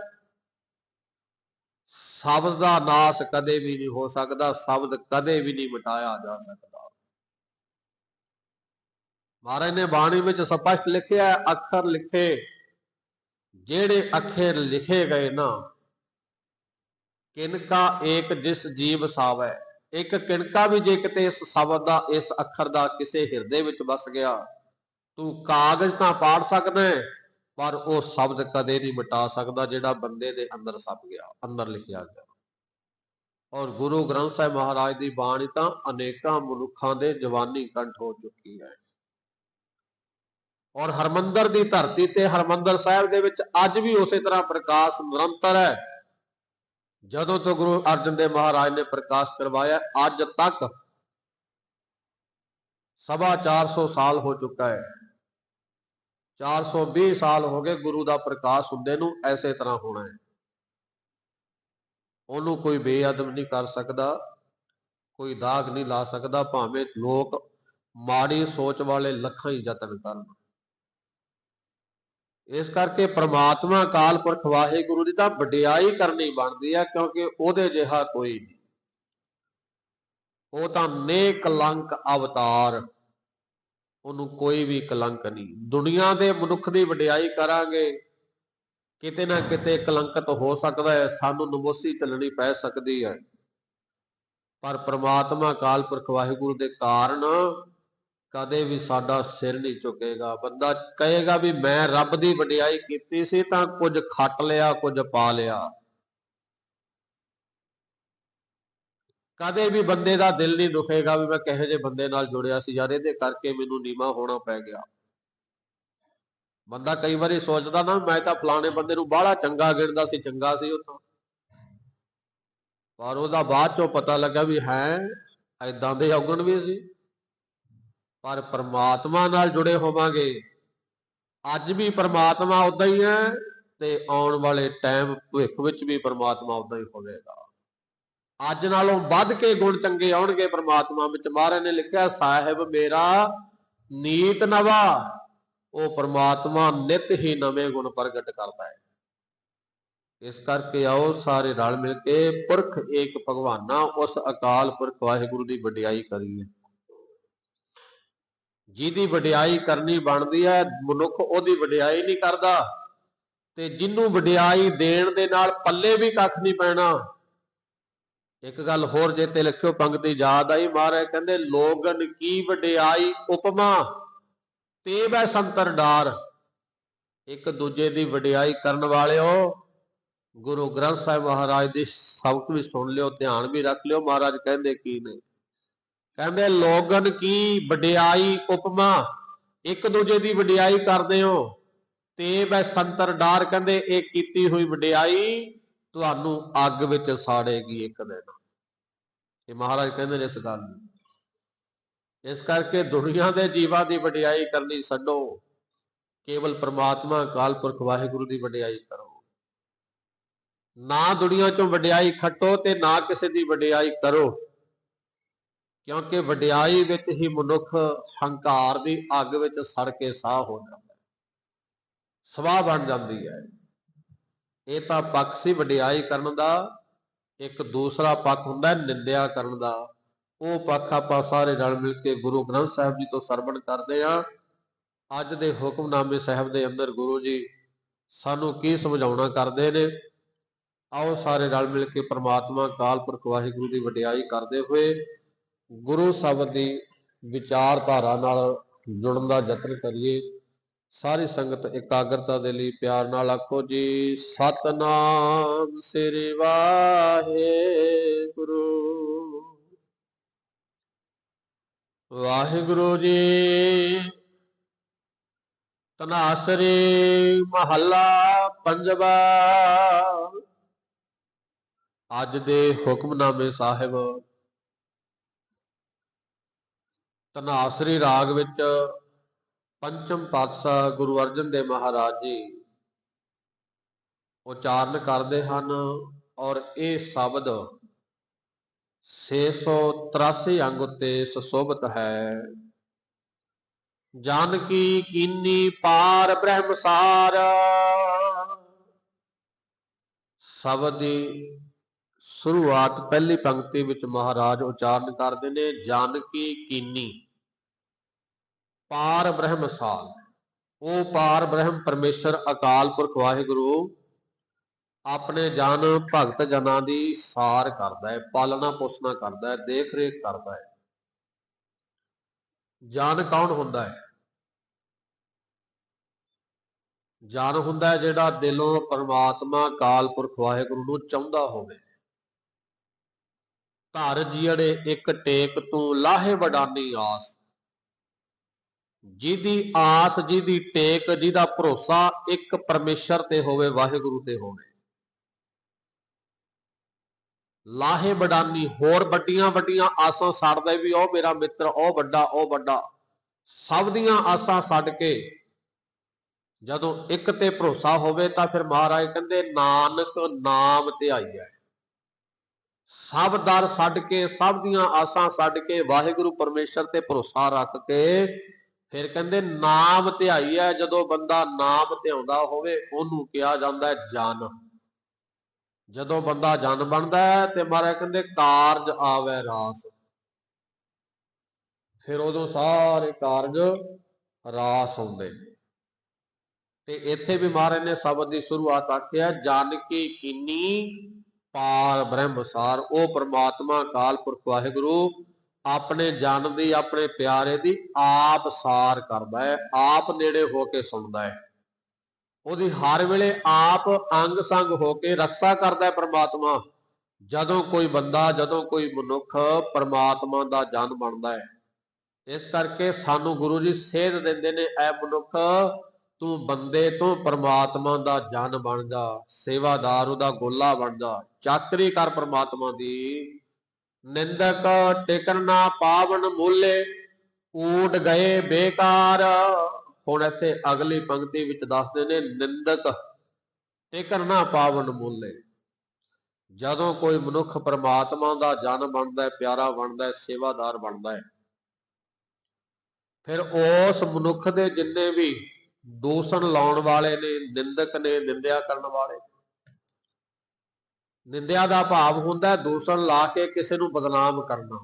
ਸ਼ਬਦ ਦਾ ਨਾਸ਼ ਕਦੇ ਵੀ ਨਹੀਂ ਹੋ ਸਕਦਾ। ਸ਼ਬਦ ਕਦੇ ਵੀ ਨਹੀਂ ਮਿਟਾਇਆ ਜਾ ਸਕਦਾ। ਮਹਾਰਾਜ ਨੇ ਬਾਣੀ ਵਿੱਚ ਸਪਸ਼ਟ ਲਿਖਿਆ ਅੱਖਰ ਲਿਖੇ, ਜਿਹੜੇ ਅੱਖਰ ਲਿਖੇ ਗਏ ਨਾ ਕਿਨਕਾ ਏਕ ਜਿਸ ਜੀਵ ਸਾਵੈ। ਇੱਕ ਕਿਨਕਾ ਵੀ ਜੇ ਕਿਤੇ ਇਸ ਸ਼ਬਦ ਦਾ ਇਸ ਅੱਖਰ ਦਾ ਕਿਸੇ ਹਿਰਦੇ ਵਿੱਚ ਵਸ ਗਿਆ, ਤੂੰ ਕਾਗਜ਼ ਤਾਂ ਪਾੜ ਸਕਦਾ ਪਰ ਉਹ ਸ਼ਬਦ ਕਦੇ ਨਹੀਂ ਮਿਟਾ ਸਕਦਾ ਜਿਹੜਾ ਬੰਦੇ ਦੇ ਅੰਦਰ ਛਪ ਗਿਆ, ਅੰਦਰ ਲਿਖਿਆ ਗਿਆ। ਔਰ ਗੁਰੂ ਗ੍ਰੰਥ ਸਾਹਿਬ ਮਹਾਰਾਜ ਦੀ ਬਾਣੀ ਤਾਂ ਅਨੇਕਾਂ ਮਨੁੱਖਾਂ ਦੇ ਜਵਾਨੀ ਕੰਠ ਹੋ ਚੁੱਕੀ ਹੈ। ਔਰ ਹਰਮੰਦਰ ਦੀ ਧਰਤੀ ਤੇ ਹਰਮੰਦਰ ਸਾਹਿਬ ਦੇ ਵਿੱਚ ਅੱਜ ਵੀ ਉਸੇ ਤਰ੍ਹਾਂ ਪ੍ਰਕਾਸ਼ ਨਿਰੰਤਰ ਹੈ। ਜਦੋਂ ਤੋਂ ਗੁਰੂ ਅਰਜਨ ਦੇਵ ਮਹਾਰਾਜ ਨੇ ਪ੍ਰਕਾਸ਼ ਕਰਵਾਇਆ ਅੱਜ ਤੱਕ 450 ਸਾਲ ਹੋ ਚੁੱਕਾ ਹੈ। 420 ਸਾਲ ਹੋ ਗਏ ਗੁਰੂ ਦਾ ਪ੍ਰਕਾਸ਼ ਹੁੰਦੇ ਨੂੰ। ਐਸੇ ਤਰ੍ਹਾਂ ਹੋਣਾ ਹੈ। ਉਹਨੂੰ ਕੋਈ ਬੇਅਦਬ ਨਹੀਂ ਕਰ ਸਕਦਾ, ਕੋਈ ਦਾਗ ਨਹੀਂ ਲਾ ਸਕਦਾ ਭਾਵੇਂ ਲੋਕ ਮਾੜੀ ਸੋਚ ਵਾਲੇ ਲੱਖਾਂ ਹੀ ਯਤਨ ਕਰਨ। ਇਸ ਕਰਕੇ ਪ੍ਰਮਾਤਮਾ ਅਕਾਲ ਪੁਰਖ ਵਾਹਿਗੁਰੂ ਦੀ ਤਾਂ ਵਡਿਆਈ ਕਰਨੀ ਬਣਦੀ ਹੈ, ਕਿਉਂਕਿ ਉਹਦੇ ਜਿਹਾ ਕੋਈ ਨਹੀਂ। ਉਹ ਤਾਂ ਨਿਕਲੰਕ ਅਵਤਾਰ, ਉਹਨੂੰ ਕੋਈ ਵੀ ਕਲੰਕ ਨਹੀਂ। ਦੁਨੀਆ ਦੇ ਮਨੁੱਖ ਦੀ ਵਡਿਆਈ ਕਰਾਂਗੇ ਕਿਤੇ ਨਾ ਕਿਤੇ ਕਲੰਕਤ ਹੋ ਸਕਦਾ ਹੈ, ਸਾਨੂੰ ਨਮੋਸੀ ਚੱਲਣੀ ਪੈ ਸਕਦੀ ਹੈ। ਪਰ ਪ੍ਰਮਾਤਮਾ ਅਕਾਲ ਪੁਰਖ ਵਾਹਿਗੁਰੂ ਦੇ ਕਾਰਨ ਕਦੇ ਵੀ ਸਾਡਾ ਸਿਰ ਨਹੀਂ ਝੁਕੇਗਾ। ਬੰਦਾ ਕਹੇਗਾ ਵੀ ਮੈਂ ਰੱਬ ਦੀ ਵਡਿਆਈ ਕੀਤੀ ਸੀ ਤਾਂ ਕੁਝ ਖੱਟ ਲਿਆ, ਕੁਝ ਪਾ ਲਿਆ। ਕਦੇ ਵੀ ਬੰਦੇ ਦਾ ਦਿਲ ਨਹੀਂ ਦੁਖੇਗਾ ਵੀ ਮੈਂ ਕਿਹੋ ਜਿਹੇ ਬੰਦੇ ਨਾਲ ਜੁੜਿਆ ਸੀ ਯਾਰ, ਇਹਦੇ ਕਰਕੇ ਮੈਨੂੰ ਨੀਵਾਂ ਹੋਣਾ ਪੈ ਗਿਆ। ਬੰਦਾ ਕਈ ਵਾਰੀ ਸੋਚਦਾ ਨਾ ਮੈਂ ਤਾਂ ਫਲਾਣੇ ਬੰਦੇ ਨੂੰ ਬਾਹਲਾ ਚੰਗਾ ਗਿਣਦਾ ਸੀ, ਚੰਗਾ ਸੀ ਉਹ ਤਾਂ, ਪਰ ਉਹਦਾ ਬਾਅਦ ਚੋਂ ਪਤਾ ਲੱਗਾ ਵੀ ਹੈ ਐਦਾਂ ਦੇ ਔਗਣ ਵੀ ਸੀ, ਪਰ परमात्मा नाल जुड़े होवांगे। अज भी परमात्मा उदां ही है ते आउण वाले टाइम भविख विच भी परमात्मा उदां ही होवेगा। अज नालों वध के गुण चंगे आउणगे परमात्मा विच। महाराज ने लिखिया साहिब मेरा नीत नवा, वो परमात्मा नित ही नवे गुण प्रगट करता है। इस करके आओ सारे रल मिल के पुरख एक भगवाना उस अकाल पुरख वाहिगुरु की वडियाई करिए। जिहदी वडियाई करनी बनती है मनुख उहदी वडियाई नहीं करता, ते जिन्हों वडियाई देण दे नाल पल्ले भी कख नहीं पैना। एक गल होर चेते रखियो, पंक्ति याद आई, महाराज कहंदे लोगन की वडियाई उपमा ते वै संतर डार। एक दूजे की वडियाई करन वालिओ गुरु ग्रंथ साहिब महाराज की सबक भी सुन लियो, ध्यान भी रख लियो। महाराज कहंदे की ने, कहंदे लोगन की वडियाई उपमा, एक दूजे की वडियाई करदे हो ते वै संतर डार। कहंदे ये कीती हुई वडियाई तुहानू अग विच साड़ेगी एक दिन। ये महाराज कहंदे ने इस गल। इस करके दुनिया के जीवां की वडियाई करनी छड्डो, केवल परमात्मा अकाल पुरख वाहिगुरु की वडियाई करो। ना दुनिया चों वडियाई खटो ते ना किसी की वडियाई करो, क्योंकि वडियाई विच ही मनुख हंकार की अग विच सड़ के साह हो जाता है, सवाह बन जाती है। ये तो पक्ष सी वडियाई करन दा। एक दूसरा पक्ष हुंदा है निंदिया करन दा। वो पक्ष आपां सारे रल मिल के गुरु ग्रंथ साहिब जी तो सरवण करते हैं। अज दे हुक्मनामे साहिब दे अंदर गुरु जी सानू की समझाउणा करदे ने। आओ सारे रल मिल के परमात्मा अकाल पुरख वाहिगुरु की वडियाई करते हुए गुरु शब्द की विचारधारा नाल जुड़न का यत्न करिए। सारी संगत एकाग्रता दे लई प्यार नाल आखो जी सतनाम श्री वाहिगुरु। वाहिगुरु जी। तनासरी महला पंजवा। अज दे हुक्मनामे साहिब तनासरी राग विच पंचम पातशाह गुरु अर्जन देव महाराज जी उचारण करते हैं और ये शब्द 683 अंग उत्ते सुशोभित है। जानकी कीनी पार ब्रह्म सार। शब्द की शुरुआत पहली पंक्ति विच महाराज उचारण करते हैं जानकी कीनी पार ब्रह्म सार। वो पार ब्रह्म परमेश्वर अकाल पुरख वाहिगुरु अपने जन भगत जना की सार करता है, पालना पोषणा करता है, देख रेख करता है। जन कौन हुंदा है? जन हुंदा है जिहड़ा दिलों परमात्मा अकाल पुरख वाहिगुरु नूं चाहुंदा होवे। धर जियड़े एक टेक तू लाहे वडानी आस। जिहदी आस जिहदी टेक जिहदा भरोसा एक परमेश्वर ते होवे, वाहिगुरु ते होवे। लाहे वडानी होर वड्डियां वड्डियां आसां छड्डदा भी ओ मेरा मित्र ओ वड्डा सब दियां आसां छड्ड के जदों एक ते भरोसा होवे तां फिर महाराज कहंदे नानक नाम ध्याईऐ। सब दर छड्ड के सब दियां आसां छड्ड के वाहिगुरु परमेश्वर ते भरोसा रख के फिर कहंदे नाम ध्याईऐ। जदों बंदा नाम ध्याउंदा होवे ओनूं कहा जांदा है जन। जदों बंदा जन बनता है तो महाराज कहते कारज आवे रास। फिर उदों सारे कारज रास आउंदे। ते इत्थे भी महाराज ने शब्द की शुरुआत आखिया जानकी कीनी पार ब्रह्म सार। ओ परमात्मा अकाल पुरख वाहिगुरु अपने जन की अपने प्यारे की आप सार करता है, आप नेड़े होके सुनता है। ਉਹਦੀ हर वेले आप अंग संग होके रक्षा करता है परमात्मा। जदों कोई बंदा जदों कोई मनुख परमात्मा का जन बनता है, इस करके सानू गुरु जी सेध देंदे ने ऐ मनुख तू बंदे तो परमात्मा का जन बन जा, सेवादार उहदा गोला बन जा, चाकरी कर परमात्मा दी। ਨਿੰਦਕ ਟਿਕਣ ਨਾ ਪਾਵਨ ਮੂਲੇ, ਊਡ ਗਏ ਬੇਕਾਰ। ਹੁਣ ਇੱਥੇ ਅਗਲੀ ਪੰਕਤੀ ਵਿੱਚ ਦੱਸਦੇ ਨੇ ਨਿੰਦਕ ਟਿਕਣ ਨਾ ਪਾਵਨ ਮੂਲੇ। ਜਦੋਂ ਕੋਈ ਮਨੁੱਖ ਪਰਮਾਤਮਾ ਦਾ ਜਨ ਬਣਦਾ ਹੈ, ਪਿਆਰਾ ਬਣਦਾ ਹੈ, ਸੇਵਾਦਾਰ ਬਣਦਾ ਹੈ, ਫਿਰ ਉਸ ਮਨੁੱਖ ਦੇ ਜਿੰਨੇ ਵੀ ਦੂਸ਼ਣ ਲਾਉਣ ਵਾਲੇ ਨੇ, ਨਿੰਦਕ ਨੇ, ਨਿੰਦਿਆ ਕਰਨ ਵਾਲੇ, ਨਿੰਦਿਆ ਦਾ ਭਾਵ ਹੁੰਦਾ ਦੂਸ਼ਣ ਲਾ ਕੇ ਕਿਸੇ ਨੂੰ ਬਦਨਾਮ ਕਰਨਾ।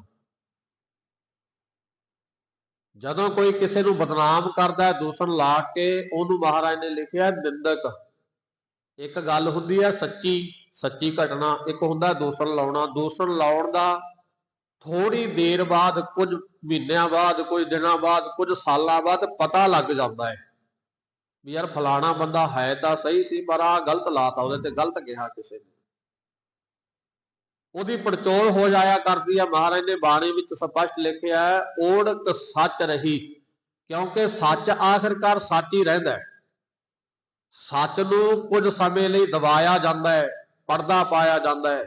ਜਦੋਂ ਕੋਈ ਕਿਸੇ ਨੂੰ ਬਦਨਾਮ ਕਰਦਾ, ਦੂਸ਼ਣ ਲਾ ਕੇ, ਉਹਨੂੰ ਮਹਾਰਾਜ ਨੇ ਲਿਖਿਆ ਨਿੰਦਕ। ਇੱਕ ਗੱਲ ਹੁੰਦੀ ਹੈ ਸੱਚੀ ਘਟਨਾ, ਇੱਕ ਹੁੰਦਾ ਦੂਸ਼ਣ ਲਾਉਣਾ। ਦੂਸ਼ਣ ਲਾਉਣ ਦਾ ਥੋੜੀ ਦੇਰ ਬਾਅਦ, ਕੁਝ ਮਹੀਨਿਆਂ ਬਾਅਦ, ਕੁਝ ਦਿਨਾਂ ਬਾਅਦ, ਕੁਝ ਸਾਲਾਂ ਬਾਅਦ ਪਤਾ ਲੱਗ ਜਾਂਦਾ ਹੈ ਵੀ ਯਾਰ ਫਲਾਣਾ ਬੰਦਾ ਹੈ ਤਾਂ ਸਹੀ ਸੀ, ਪਰ ਆਹ ਗਲਤ ਲਾਤਾ ਉਹਦੇ ਤੇ, ਗਲਤ ਕਿਹਾ ਕਿਸੇ ਨੇ, ਉਹਦੀ ਪੜਚੋਲ ਹੋ ਜਾਇਆ ਕਰਦੀ ਹੈ। ਮਹਾਰਾਜ ਨੇ ਬਾਣੀ ਵਿੱਚ ਸਪਸ਼ਟ ਲਿਖਿਆ ਹੈ, ਓੜਕ ਸੱਚ ਰਹੀ, ਕਿਉਂਕਿ ਸੱਚ ਆਖਿਰਕਾਰ ਸੱਚ ਹੀ ਰਹਿੰਦਾ ਹੈ। ਸੱਚ ਨੂੰ ਕੁਝ ਸਮੇਂ ਲਈ ਦਬਾਇਆ ਜਾਂਦਾ ਹੈ, ਪਰਦਾ ਪਾਇਆ ਜਾਂਦਾ ਹੈ।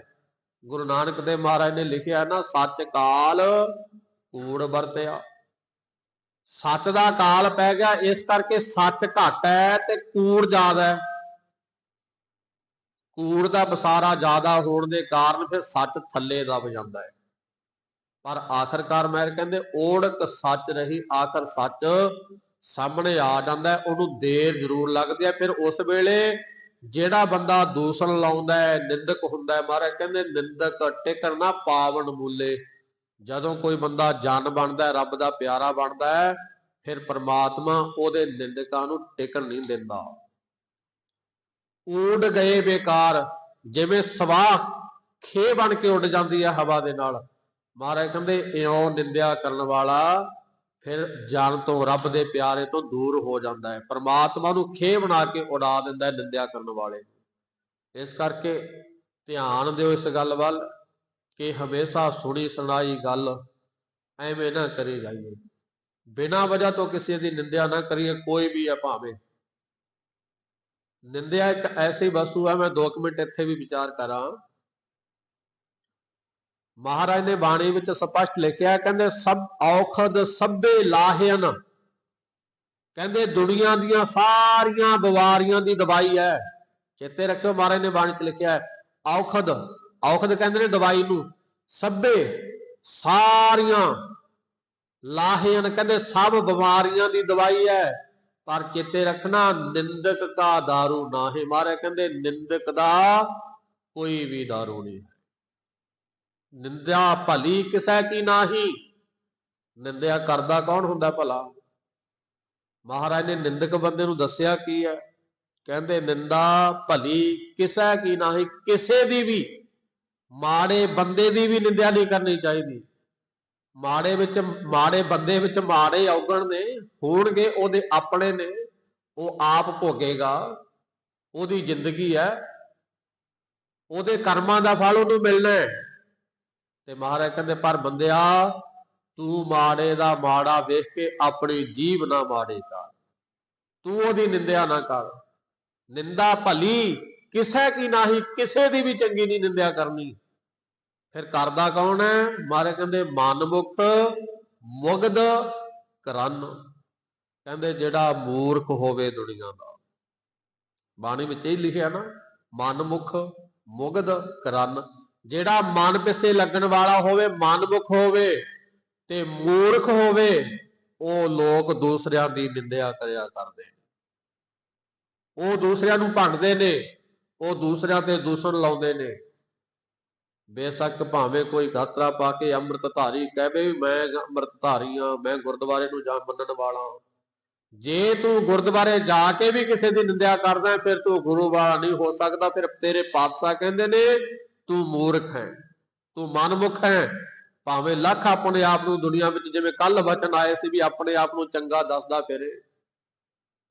ਗੁਰੂ ਨਾਨਕ ਦੇਵ ਮਹਾਰਾਜ ਨੇ ਲਿਖਿਆ ਨਾ, ਸੱਚ ਕਾਲ ਕੂੜ ਵਰਤਿਆ। ਸੱਚ ਦਾ ਕਾਲ ਪੈ ਗਿਆ, ਇਸ ਕਰਕੇ ਸੱਚ ਘੱਟ ਹੈ ਤੇ ਕੂੜ ਜ਼ਿਆਦਾ ਹੈ। ਕੂੜ ਦਾ ਵਸਾਰਾ ਜ਼ਿਆਦਾ ਹੋਣ ਦੇ ਕਾਰਨ ਫਿਰ ਸੱਚ ਥੱਲੇ ਦਬ ਜਾਂਦਾ ਹੈ। ਪਰ ਆਖਰਕਾਰ ਮੈਂ ਕਹਿੰਦੇ ਓੜਕ ਸੱਚ ਰਹੀ, ਆਖਰ ਸੱਚ ਸਾਹਮਣੇ ਆ ਜਾਂਦਾ। ਉਹਨੂੰ ਦੇਰ ਜ਼ਰੂਰ ਲੱਗਦੀ ਹੈ। ਫਿਰ ਉਸ ਵੇਲੇ ਜਿਹੜਾ ਬੰਦਾ ਦੂਸ਼ਣ ਲਾਉਂਦਾ ਹੈ, ਨਿੰਦਕ ਹੁੰਦਾ ਹੈ, ਮਹਾਰਾਜ ਕਹਿੰਦੇ ਨਿੰਦਕ ਟਿਕਣ ਨਾ ਪਾਵਨ ਮੂਲੇ। ਜਦੋਂ ਕੋਈ ਬੰਦਾ ਜਨ ਬਣਦਾ ਹੈ, ਰੱਬ ਦਾ ਪਿਆਰਾ ਬਣਦਾ ਹੈ, ਫਿਰ ਪਰਮਾਤਮਾ ਉਹਦੇ ਨਿੰਦਕਾਂ ਨੂੰ ਟਿਕਣ ਨਹੀਂ ਦਿੰਦਾ। ਊਡ ਗਏ ਬੇਕਾਰ, ਜਿਵੇਂ ਸਵਾਹ ਖੇ ਬਣ ਕੇ ਉੱਡ ਜਾਂਦੀ ਹੈ ਹਵਾ ਦੇ ਨਾਲ। ਮਹਾਰਾਜ ਕਹਿੰਦੇ ਇਉਂ ਨਿੰਦਿਆ ਕਰਨ ਵਾਲਾ ਫਿਰ ਜਨ ਤੋਂ, ਰੱਬ ਦੇ ਪਿਆਰੇ ਤੋਂ ਦੂਰ ਹੋ ਜਾਂਦਾ ਹੈ। ਪਰਮਾਤਮਾ ਨੂੰ ਖੇ ਬਣਾ ਕੇ ਉਡਾ ਦਿੰਦਾ ਹੈ ਨਿੰਦਿਆ ਕਰਨ ਵਾਲੇ। ਇਸ ਕਰਕੇ ਧਿਆਨ ਦਿਓ ਇਸ ਗੱਲ ਵੱਲ ਕਿ ਹਮੇਸ਼ਾ ਸੁਣੀ ਸੁਣਾਈ ਗੱਲ ਐਵੇਂ ਨਾ ਕਰੀ ਜਾਈਏ, ਬਿਨਾਂ ਵਜ੍ਹਾ ਤੋਂ ਕਿਸੇ ਦੀ ਨਿੰਦਿਆ ਨਾ ਕਰੀਏ, ਕੋਈ ਵੀ ਹੈ ਭਾਵੇਂ। ਨਿੰਦਿਆ ਇੱਕ ਐਸੀ ਵਸਤੂ ਹੈ, ਮੈਂ 2 ਮਿੰਟ ਇੱਥੇ ਵੀ ਵਿਚਾਰ ਕਰਾਂ। ਮਹਾਰਾਜ ਨੇ ਬਾਣੀ ਵਿੱਚ ਸਪਸ਼ਟ ਲਿਖਿਆ, ਕਹਿੰਦੇ ਸਭ ਔਖਦ ਸਭੇ ਲਾਹੇਨ, ਕਹਿੰਦੇ ਦੁਨੀਆ ਦੀਆਂ ਸਾਰੀਆਂ ਬਿਮਾਰੀਆਂ ਦੀ ਦਵਾਈ ਹੈ। ਚੇਤੇ ਰੱਖਿਓ, ਮਹਾਰਾਜ ਨੇ ਬਾਣੀ 'ਚ ਲਿਖਿਆ ਹੈ ਔਖਦ। ਔਖਦ ਕਹਿੰਦੇ ਨੇ ਦਵਾਈ ਨੂੰ, ਸਭੇ ਸਾਰੀਆਂ, ਲਾਹੇਨ ਕਹਿੰਦੇ ਸਭ ਬਿਮਾਰੀਆਂ ਦੀ ਦਵਾਈ ਹੈ। ਪਰ ਚੇਤੇ ਰੱਖਣਾ ਨਿੰਦਕ ਕਾ ਦਾਰੂ ਨਾਹੀ। ਮਹਾਰਾਜ ਕਹਿੰਦੇ ਨਿੰਦਕ ਦਾ ਕੋਈ ਵੀ ਦਾਰੂ ਨਹੀਂ ਹੈ। ਨਿੰਦਿਆ ਭਲੀ ਕਿਸੇ ਕੀ ਨਾਹੀ। ਨਿੰਦਿਆ ਕਰਦਾ ਕੌਣ ਹੁੰਦਾ ਭਲਾ? ਮਹਾਰਾਜ ਨੇ ਨਿੰਦਕ ਬੰਦੇ ਨੂੰ ਦੱਸਿਆ ਕੀ ਹੈ, ਕਹਿੰਦੇ ਨਿੰਦਾ ਭਲੀ ਕਿਸੇ ਕੀ ਨਾਹੀ। ਕਿਸੇ ਦੀ ਵੀ, ਮਾੜੇ ਬੰਦੇ ਦੀ ਵੀ ਨਿੰਦਿਆ ਨਹੀਂ ਕਰਨੀ ਚਾਹੀਦੀ। ਮਾੜੇ ਬੰਦੇ ਵਿੱਚ ਮਾੜੇ ਔਗਣ ਨੇ, ਹੋਣਗੇ, ਉਹਦੇ ਆਪਣੇ ਨੇ, ਉਹ ਆਪ ਭੋਗੇਗਾ, ਉਹਦੀ ਜ਼ਿੰਦਗੀ ਹੈ, ਉਹਦੇ ਕਰਮਾਂ ਦਾ ਫਲ ਉਹਨੂੰ ਮਿਲਣਾ ਹੈ। ਤੇ ਮਹਾਰਾਜ ਕਹਿੰਦੇ ਪਰ ਬੰਦਿਆ ਤੂੰ ਮਾੜੇ ਦਾ ਮਾੜਾ ਵੇਖ ਕੇ ਆਪਣੀ ਜੀਭ ਨਾ ਮਾੜੇ ਕਰ, ਤੂੰ ਉਹਦੀ ਨਿੰਦਿਆ ਨਾ ਕਰ। ਨਿੰਦਾ ਭਲੀ ਕਿਸੇ ਕੀ ਨਾਹੀ, ਕਿਸੇ ਦੀ ਵੀ ਚੰਗੀ ਨਹੀਂ ਨਿੰਦਿਆ ਕਰਨੀ। ਫਿਰ ਕਰਦਾ ਕੌਣ ਹੈ? ਮਹਾਰਾਜ ਕਹਿੰਦੇ ਮਨਮੁਖ ਮੁਗਧ ਕਰਨ, ਕਹਿੰਦੇ ਜਿਹੜਾ ਮੂਰਖ ਹੋਵੇ ਦੁਨੀਆ ਦਾ। ਬਾਣੀ ਵਿੱਚ ਇਹ ਲਿਖਿਆ ਨਾ, ਮਨਮੁਖ ਮੁਗਧ ਕਰਨ, ਜਿਹੜਾ ਮਨ ਪਿੱਛੇ ਲੱਗਣ ਵਾਲਾ ਹੋਵੇ, ਮਨਮੁਖ ਹੋਵੇ ਤੇ ਮੂਰਖ ਹੋਵੇ, ਉਹ ਲੋਕ ਦੂਸਰਿਆਂ ਦੀ ਨਿੰਦਿਆ ਕਰਿਆ ਕਰਦੇ, ਉਹ ਦੂਸਰਿਆਂ ਨੂੰ ਭੰਡਦੇ ਨੇ, ਉਹ ਦੂਸਰਿਆਂ ਤੇ ਦੂਸ਼ਣ ਲਾਉਂਦੇ ਨੇ। ਬੇਸ਼ੱਕ ਭਾਵੇਂ ਕੋਈ ਗਾਤਰਾ ਪਾ ਕੇ ਅੰਮ੍ਰਿਤਧਾਰੀ ਕਹੇ ਵੀ ਮੈਂ ਅੰਮ੍ਰਿਤਧਾਰੀ ਹਾਂ, ਮੈਂ ਗੁਰਦੁਆਰੇ ਨੂੰ ਜਾ ਮੰਨਣ ਵਾਲਾ, ਜੇ ਤੂੰ ਗੁਰਦੁਆਰੇ ਜਾ ਕੇ ਵੀ ਕਿਸੇ ਦੀ ਨਿੰਦਿਆ ਕਰਦਾ ਫਿਰ ਤੂੰ ਗੁਰੂ ਵਾਲਾ ਨਹੀਂ ਹੋ ਸਕਦਾ। ਫਿਰ ਤੇਰੇ ਪਾਤਸ਼ਾਹ ਕਹਿੰਦੇ ਨੇ ਤੂੰ ਮੂਰਖ ਹੈ, ਤੂੰ ਮਨਮੁਖ ਹੈ। ਭਾਵੇਂ ਲੱਖ ਆਪਣੇ ਆਪ ਨੂੰ ਦੁਨੀਆ ਵਿੱਚ, ਜਿਵੇਂ ਕੱਲ ਵਚਨ ਆਏ ਸੀ ਵੀ ਆਪਣੇ ਆਪ ਨੂੰ ਚੰਗਾ ਦੱਸਦਾ ਫਿਰੇ,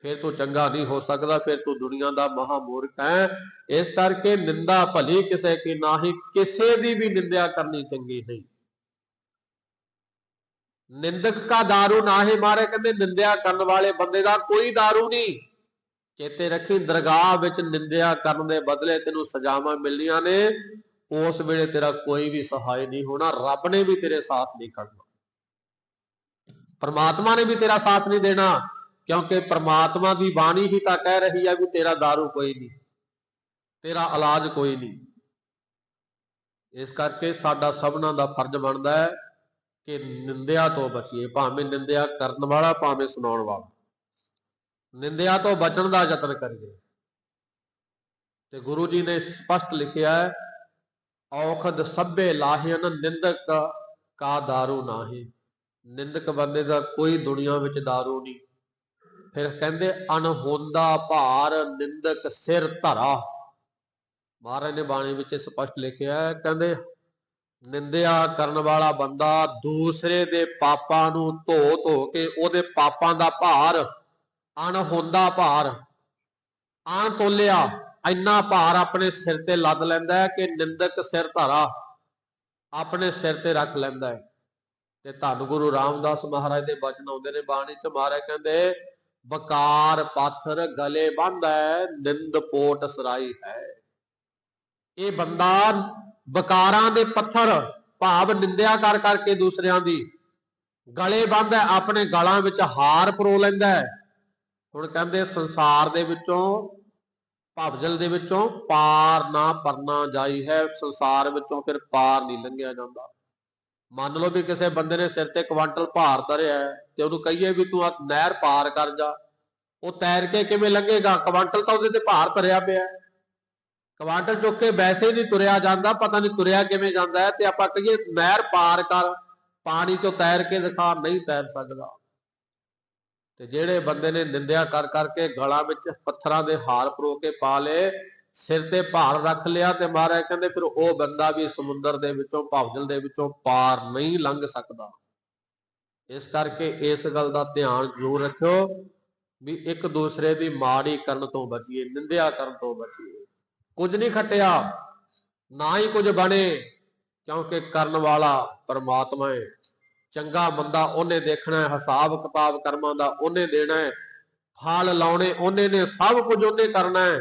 ਫਿਰ ਤੂੰ ਚੰਗਾ ਨਹੀਂ ਹੋ ਸਕਦਾ, ਫਿਰ ਤੂੰ ਦੁਨੀਆ ਦਾ ਮਹਾ ਮੂਰਖ ਹੈ। ਇਸ ਕਰਕੇ ਨਿੰਦਾ ਭਲੀ ਕਿਸੇ ਕੀ ਨਾਹੀ, ਕਿਸੇ ਦੀ ਵੀ ਨਿੰਦਿਆ ਕਰਨੀ ਚੰਗੀ ਨਹੀਂ। ਨਿੰਦਕ ਕਾ ਦਾਰੂ ਨਾਹੀ, ਮਾਰੇ ਕਹਿੰਦੇ ਨਿੰਦਿਆ ਕਰਨ ਵਾਲੇ ਬੰਦੇ ਦਾ ਕੋਈ ਦਾਰੂ ਨਹੀਂ। ਚੇਤੇ ਰੱਖੀ, ਦਰਗਾਹ ਵਿੱਚ ਨਿੰਦਿਆ ਕਰਨ ਦੇ ਬਦਲੇ ਤੈਨੂੰ ਸਜ਼ਾਵਾਂ ਮਿਲਣੀਆਂ ਨੇ। उस वेले तेरा कोई भी सहाय नहीं होना, रब ने भी तेरे साथ नहीं खड़ना, परमात्मा ने भी तेरा साथ नहीं देना, क्योंकि परमात्मा की बाणी ही तो कह रही है भी तेरा दारू कोई नहीं, तेरा इलाज कोई नहीं। इस करके साडा सबना दा फर्ज बनता है कि निंदिया तो बचीए, भावें निंदिया करन वाला भावें सुनाउण वाला, निंदिया तो बचन का यतन करिए। ते गुरु जी ने स्पष्ट लिखिया है, औखद सभे लाहियन निंदक का दारू नाही। निंदक बंदे का कोई दुनिया में दारू नहीं। फिर कहते अनहोंदा भार निंदक सिर धरा। महाराज ने बाणी विच स्पष्ट लिखिया है, कहते निंदिया करने वाला बंदा दूसरे दे पापां नूं धो धो के ओदे पापां दा भार, अनहोंदा भार, अणतोलिया इन्ना भार अपने सिर ते लद लैंदा है कि निंदक सिर धरा अपने सिर ते रख लैंदा है। ते धन गुरु रामदास महाराज के बचन आउंदे ने बाणी च, महाराज कहंदे बकार पाथर गले बांधा है निंद पोट सराई है। ये बंदा बकारां दे पत्थर भाव निंदिया कर करके दूसरियां दी गले बांधा, अपने गलां विच हार परो लैंदा है। हुण कहंदे संसार दे विचों भवजल दे विचों पार ना परना जाई है, संसार विचों फिर पार नहीं लंघिया जांदा। मान लो भी किसी बंदे ने सिर ते क्वांटल भार धरिया है ते उहनूं कहीए भी तूं नहर पार कर जा, वो तैर के किवें लंघेगा? क्वांटल तो उहदे ते भार भरिया पिया, क्वांटल चुक के वैसे ही नहीं तुरिया जाता, पता नहीं तुरिया किवें जांदा है। ते आपां कहीए नहर पार कर, पानी चों तैर के दिखा, नहीं तैर सकदा। ते जिहड़े बंदे ने निंदिया कर करके गलां विच पत्थरां दे हार परो के पा लए, सिर ते भार रख लिया, ते महाराज कहंदे फिर वो बंदा भी समुंदर दे विचों भवजल दे विचों पार नहीं लंघ सकदा। इस करके इस गल दा ध्यान जरूर रखियो भी एक दूसरे की माड़ी करन तो बचीए, निंदिया करन तो बचीए। कुछ नहीं खटिया ना ही कुछ बने, क्योंकि करन वाला परमात्मा है। चंगा मंदा उन्हें देखना है, हिसाब किताब कर्मां दा उन्हें देना है, फल लाने उन्हें ने, सब कुछ उन्हें करना है।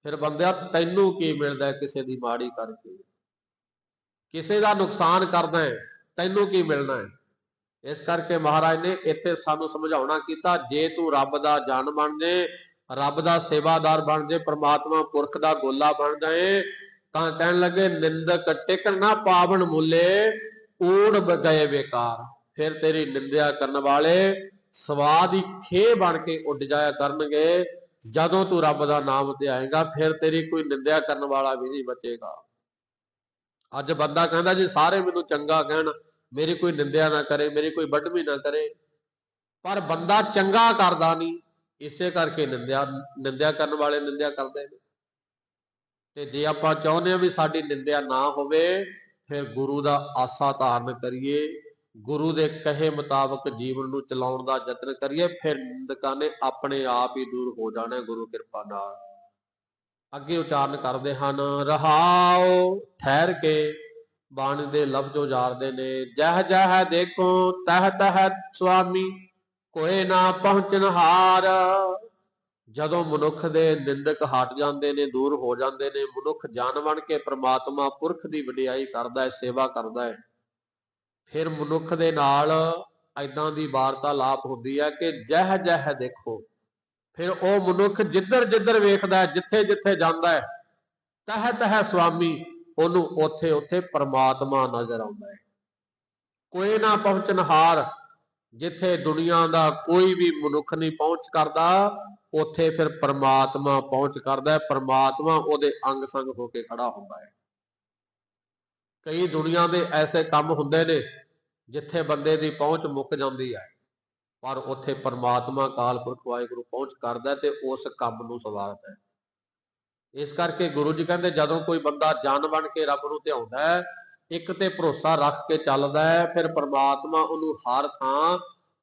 फिर बंदिया तैनू की मिलता है किसी की माड़ी करके, किसी का नुकसान करना है, तैनू की मिलना है। इस करके महाराज ने इत्थे सानू समझाउणा कीता, जे तू रब दा जन बन जे, रब दा सेवादार बन जे, परमात्मा पुरख दा गोला बन जाए, तां कहण लगे निंदक टिक ना पावन मूले ऊड़ गए बेकार। फिर तेरी निंदिया करने वाले स्वाद ही खे बन के उड जाया करनगे। जदों तू रब दा नाम ते आएगा फिर तेरी कोई निंदिया करने वाला भी नहीं बचेगा। अज बंदा कहता जी सारे मैनू चंगा कहण, मेरी कोई निंदिया ना करे, मेरी कोई वढवी ना करे, पर बंदा चंगा करदा नहीं, इसे करके निंदिया करने वाले निंदिया करते हैं। ते जे आपां चाहुंदे हां भी साडी निंदिया ना होवे, फिर गुरु दा आसा धारण करिए, गुरु दे कहे मुताबक जीवन नूं चलाउण दा यतन करिए, फिर निंदकां ने अपने आप ही दूर हो जाना गुरु कृपा नाल। अगे उचारण करते हैं, रहाओ ठहर के बाणी दे लफ्ज उजारते ने, जह जह देखो तह तह स्वामी कोई ना पहुंचन हार। जदों मनुख दे निंदक हट जाते ने, दूर हो जाते ने, मनुख जान बन के परमात्मा पुरख की वडियाई करता है, सेवा करता है, फिर मनुख दे नाल ऐदां दी वार्तालाप होंदी है कि जह जह देखो। फिर वो मनुख जिधर जिधर वेखदा है, जिथे जिथे जाता है, तह तह स्वामी, ओनू उथे उथे परमात्मा नजर आता है। कोई ना पहुंचन हार, जिथे दुनिया का कोई भी मनुख नहीं पहुंच करता, उथे फिर परमात्मा पहुंच करता है। परमात्मा उहदे अंग संग होके खड़ा होता है। कई दुनिया के ऐसे काम हुंदे ने जिथे बंदे की पहुंच मुक जाती है, पर उथे परमात्मा काल पुरख वाहिगुरू पहुंच करता है ते उस काम नूं सवारदा है। इस करके गुरु जी कहते जदों कोई बंदा जन बन के रब नूं ध्याउंदा है, एक ते भरोसा रख के चलदा है, फिर परमात्मा उहनूं हर थां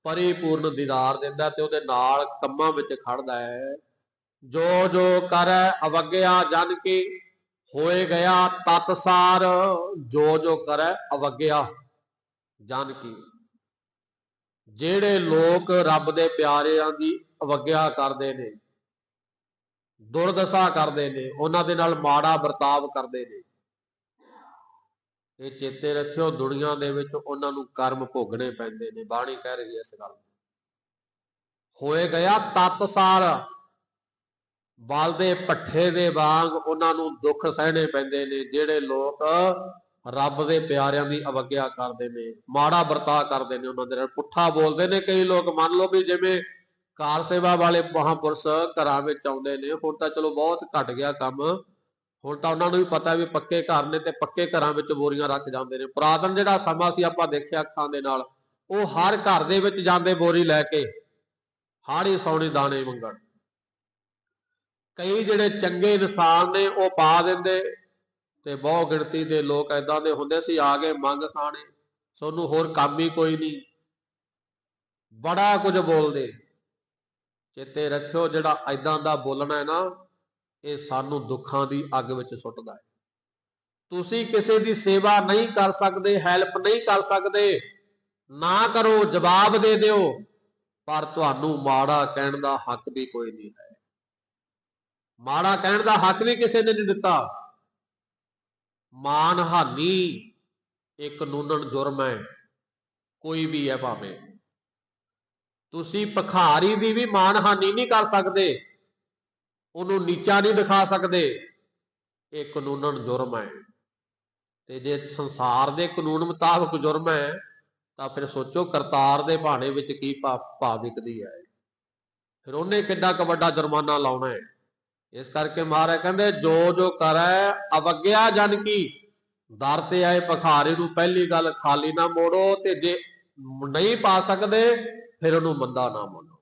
परिपूर्ण दीदार दिंदा ते उहदे नाल कम्मां विच खड़दा है। जो जो कर अवग्या जन की होए गया तत्सार। जो जो कर अवग्या जन की, ਜਿਹੜੇ लोग रब दे प्यारिਆਂ की अवग्या करते हैं, दुर्दशा करते हैं, उन्हां दे नाल माड़ा बर्ताव करते हैं, ਇਹ ਚੇਤੇ ਰੱਖਿਓ, ਦੁਨੀਆ ਦੇ ਵਿੱਚ ਉਹਨਾਂ ਨੂੰ ਕਰਮ ਭੋਗਣੇ ਪੈਂਦੇ ਨੇ। ਬਾਣੀ ਕਹਿ ਰਹੀ ਹੈ ਇਸ ਗੱਲ। ਹੋਏ ਗਿਆ ਤਤਸਾਰ, ਬਲਦੇ ਭੱਠੇ ਦੇ ਵਾਂਗ ਉਹਨਾਂ ਨੂੰ ਦੁੱਖ ਸਹਿਣੇ ਪੈਂਦੇ ਨੇ। ਜਿਹੜੇ ਲੋਕ ਰੱਬ ਦੇ ਪਿਆਰਿਆਂ ਦੀ ਅਵੱਗਿਆ ਕਰਦੇ ਨੇ, ਮਾੜਾ ਵਰਤਾਅ ਕਰਦੇ ਨੇ, ਉਹਨਾਂ ਦੇ ਨਾਲ ਪੁੱਠਾ ਬੋਲਦੇ ਨੇ। ਕਈ ਲੋਕ ਮੰਨ ਲਓ ਵੀ ਜਿਵੇਂ ਕਾਰ ਸੇਵਾ ਵਾਲੇ ਮਹਾਂਪੁਰਸ਼ ਘਰਾਂ ਵਿੱਚ ਆਉਂਦੇ ਨੇ, ਹੁਣ ਤਾਂ ਚਲੋ ਬਹੁਤ ਘਟ ਗਿਆ ਕੰਮ, ਹੁਣ ਤਾਂ ਉਹਨਾਂ ਨੂੰ ਵੀ ਪਤਾ ਵੀ ਪੱਕੇ ਘਰ ਨੇ ਤੇ ਪੱਕੇ ਘਰਾਂ ਵਿੱਚ ਬੋਰੀਆਂ ਰੱਖ ਜਾਂਦੇ ਨੇ। ਪੁਰਾਤਨ ਜਿਹੜਾ ਸਮਾਂ ਸੀ ਆਪਾਂ ਦੇਖਿਆ ਅੱਖਾਂ ਦੇ ਨਾਲ, ਉਹ ਹਰ ਘਰ ਦੇ ਵਿੱਚ ਜਾਂਦੇ ਬੋਰੀ ਲੈ ਕੇ, ਹਾੜੀ ਸੌਣੀ ਦਾਣੇ ਮੰਗਣ। ਕਈ ਜਿਹੜੇ ਚੰਗੇ ਇਨਸਾਨ ਨੇ ਉਹ ਪਾ ਦਿੰਦੇ, ਤੇ ਬਹੁ ਗਿਣਤੀ ਦੇ ਲੋਕ ਏਦਾਂ ਦੇ ਹੁੰਦੇ ਸੀ, ਆ ਗਏ ਮੰਗ ਖਾਣੇ, ਤੁਹਾਨੂੰ ਹੋਰ ਕੰਮ ਹੀ ਕੋਈ ਨਹੀਂ, ਬੜਾ ਕੁਝ ਬੋਲਦੇ। ਚੇਤੇ ਰੱਖਿਓ, ਜਿਹੜਾ ਏਦਾਂ ਦਾ ਬੋਲਣਾ ਹੈ ਨਾ, ਇਹ ਸਾਨੂੰ ਦੁੱਖਾਂ ਦੀ ਅੱਗ ਵਿੱਚ ਸੁੱਟਦਾ ਹੈ। ਤੁਸੀਂ ਕਿਸੇ ਦੀ ਸੇਵਾ ਨਹੀਂ ਕਰ ਸਕਦੇ, ਹੈਲਪ ਨਹੀਂ ਕਰ ਸਕਦੇ, ਨਾ ਕਰੋ, ਜਵਾਬ ਦੇ ਦਿਓ, ਪਰ ਤੁਹਾਨੂੰ ਮਾੜਾ ਕਹਿਣ ਦਾ ਹੱਕ ਵੀ ਕੋਈ ਨਹੀਂ ਹੈ। ਮਾੜਾ ਕਹਿਣ ਦਾ ਹੱਕ ਵੀ ਕਿਸੇ ਨੇ ਨਹੀਂ ਦਿੱਤਾ। ਮਾਨ ਹਾਨੀ ਇੱਕ ਕਾਨੂੰਨਨ ਜੁਰਮ ਹੈ, ਕੋਈ ਵੀ ਹੈ ਭਾਵੇਂ। ਤੁਸੀਂ ਭਿਖਾਰੀ ਦੀ ਵੀ ਮਾਨ ਹਾਨੀ ਨਹੀਂ ਕਰ ਸਕਦੇ, ਉਹਨੂੰ ਨੀਚਾ ਨਹੀਂ ਦਿਖਾ ਸਕਦੇ, ਇਹ ਕਾਨੂੰਨਨ ਜੁਰਮ ਹੈ। ਤੇ ਜੇ ਸੰਸਾਰ ਦੇ ਕਾਨੂੰਨ ਮੁਤਾਬਕ ਜੁਰਮ ਹੈ, ਤਾਂ ਫਿਰ ਸੋਚੋ ਕਰਤਾਰ ਦੇ ਭਾਣੇ ਵਿੱਚ ਕੀ ਭਾਵ ਵਿਕਦੀ ਹੈ। ਫਿਰ ਉਹਨੇ ਕਿੱਡਾ ਕੁ ਵੱਡਾ ਜੁਰਮਾਨਾ ਲਾਉਣਾ ਹੈ। ਇਸ ਕਰਕੇ ਮਹਾਰਾਜ ਕਹਿੰਦੇ, ਜੋ ਜੋ ਕਰੈ ਅਵੱਗਿਆ ਜਨ ਕੀ, ਦਰ ਤੇ ਆਏ ਭਿਖਾਰੀ ਨੂੰ ਪਹਿਲੀ ਗੱਲ ਖਾਲੀ ਨਾ ਮੋੜੋ, ਤੇ ਜੇ ਨਹੀਂ ਪਾ ਸਕਦੇ ਫਿਰ ਉਹਨੂੰ ਮੰਦਾ ਨਾ ਮੰਨੋ,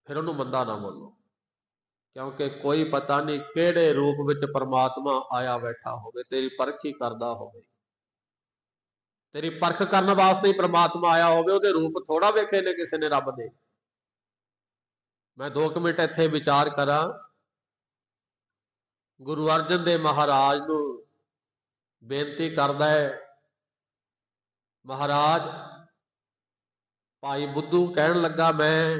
ਫਿਰ ਉਹਨੂੰ ਮੰਦਾ ਨਾ ਮੰਨੋ। ਕਿਉਂਕਿ ਕੋਈ ਪਤਾ ਨਹੀਂ ਕਿਹੜੇ ਰੂਪ ਵਿੱਚ ਪਰਮਾਤਮਾ ਆਇਆ ਬੈਠਾ ਹੋਵੇ, ਤੇਰੀ ਪਰਖ ਹੀ ਕਰਦਾ ਹੋਵੇ, ਤੇਰੀ ਪਰਖ ਕਰਨ ਵਾਸਤੇ ਹੀ ਪਰਮਾਤਮਾ ਆਇਆ ਹੋਵੇ। ਉਹਦੇ ਰੂਪ ਥੋੜਾ ਵੇਖੇ ਨੇ ਕਿਸੇ ਨੇ ਰੱਬ ਦੇ। ਮੈਂ 2 ਮਿੰਟ ਇੱਥੇ ਵਿਚਾਰ ਕਰਾਂ। ਗੁਰੂ ਅਰਜਨ ਦੇਵ ਮਹਾਰਾਜ ਨੂੰ ਬੇਨਤੀ ਕਰਦਾ ਹੈ, ਮਹਾਰਾਜ ਭਾਈ ਬੁੱਧੂ ਕਹਿਣ ਲੱਗਾ, ਮੈਂ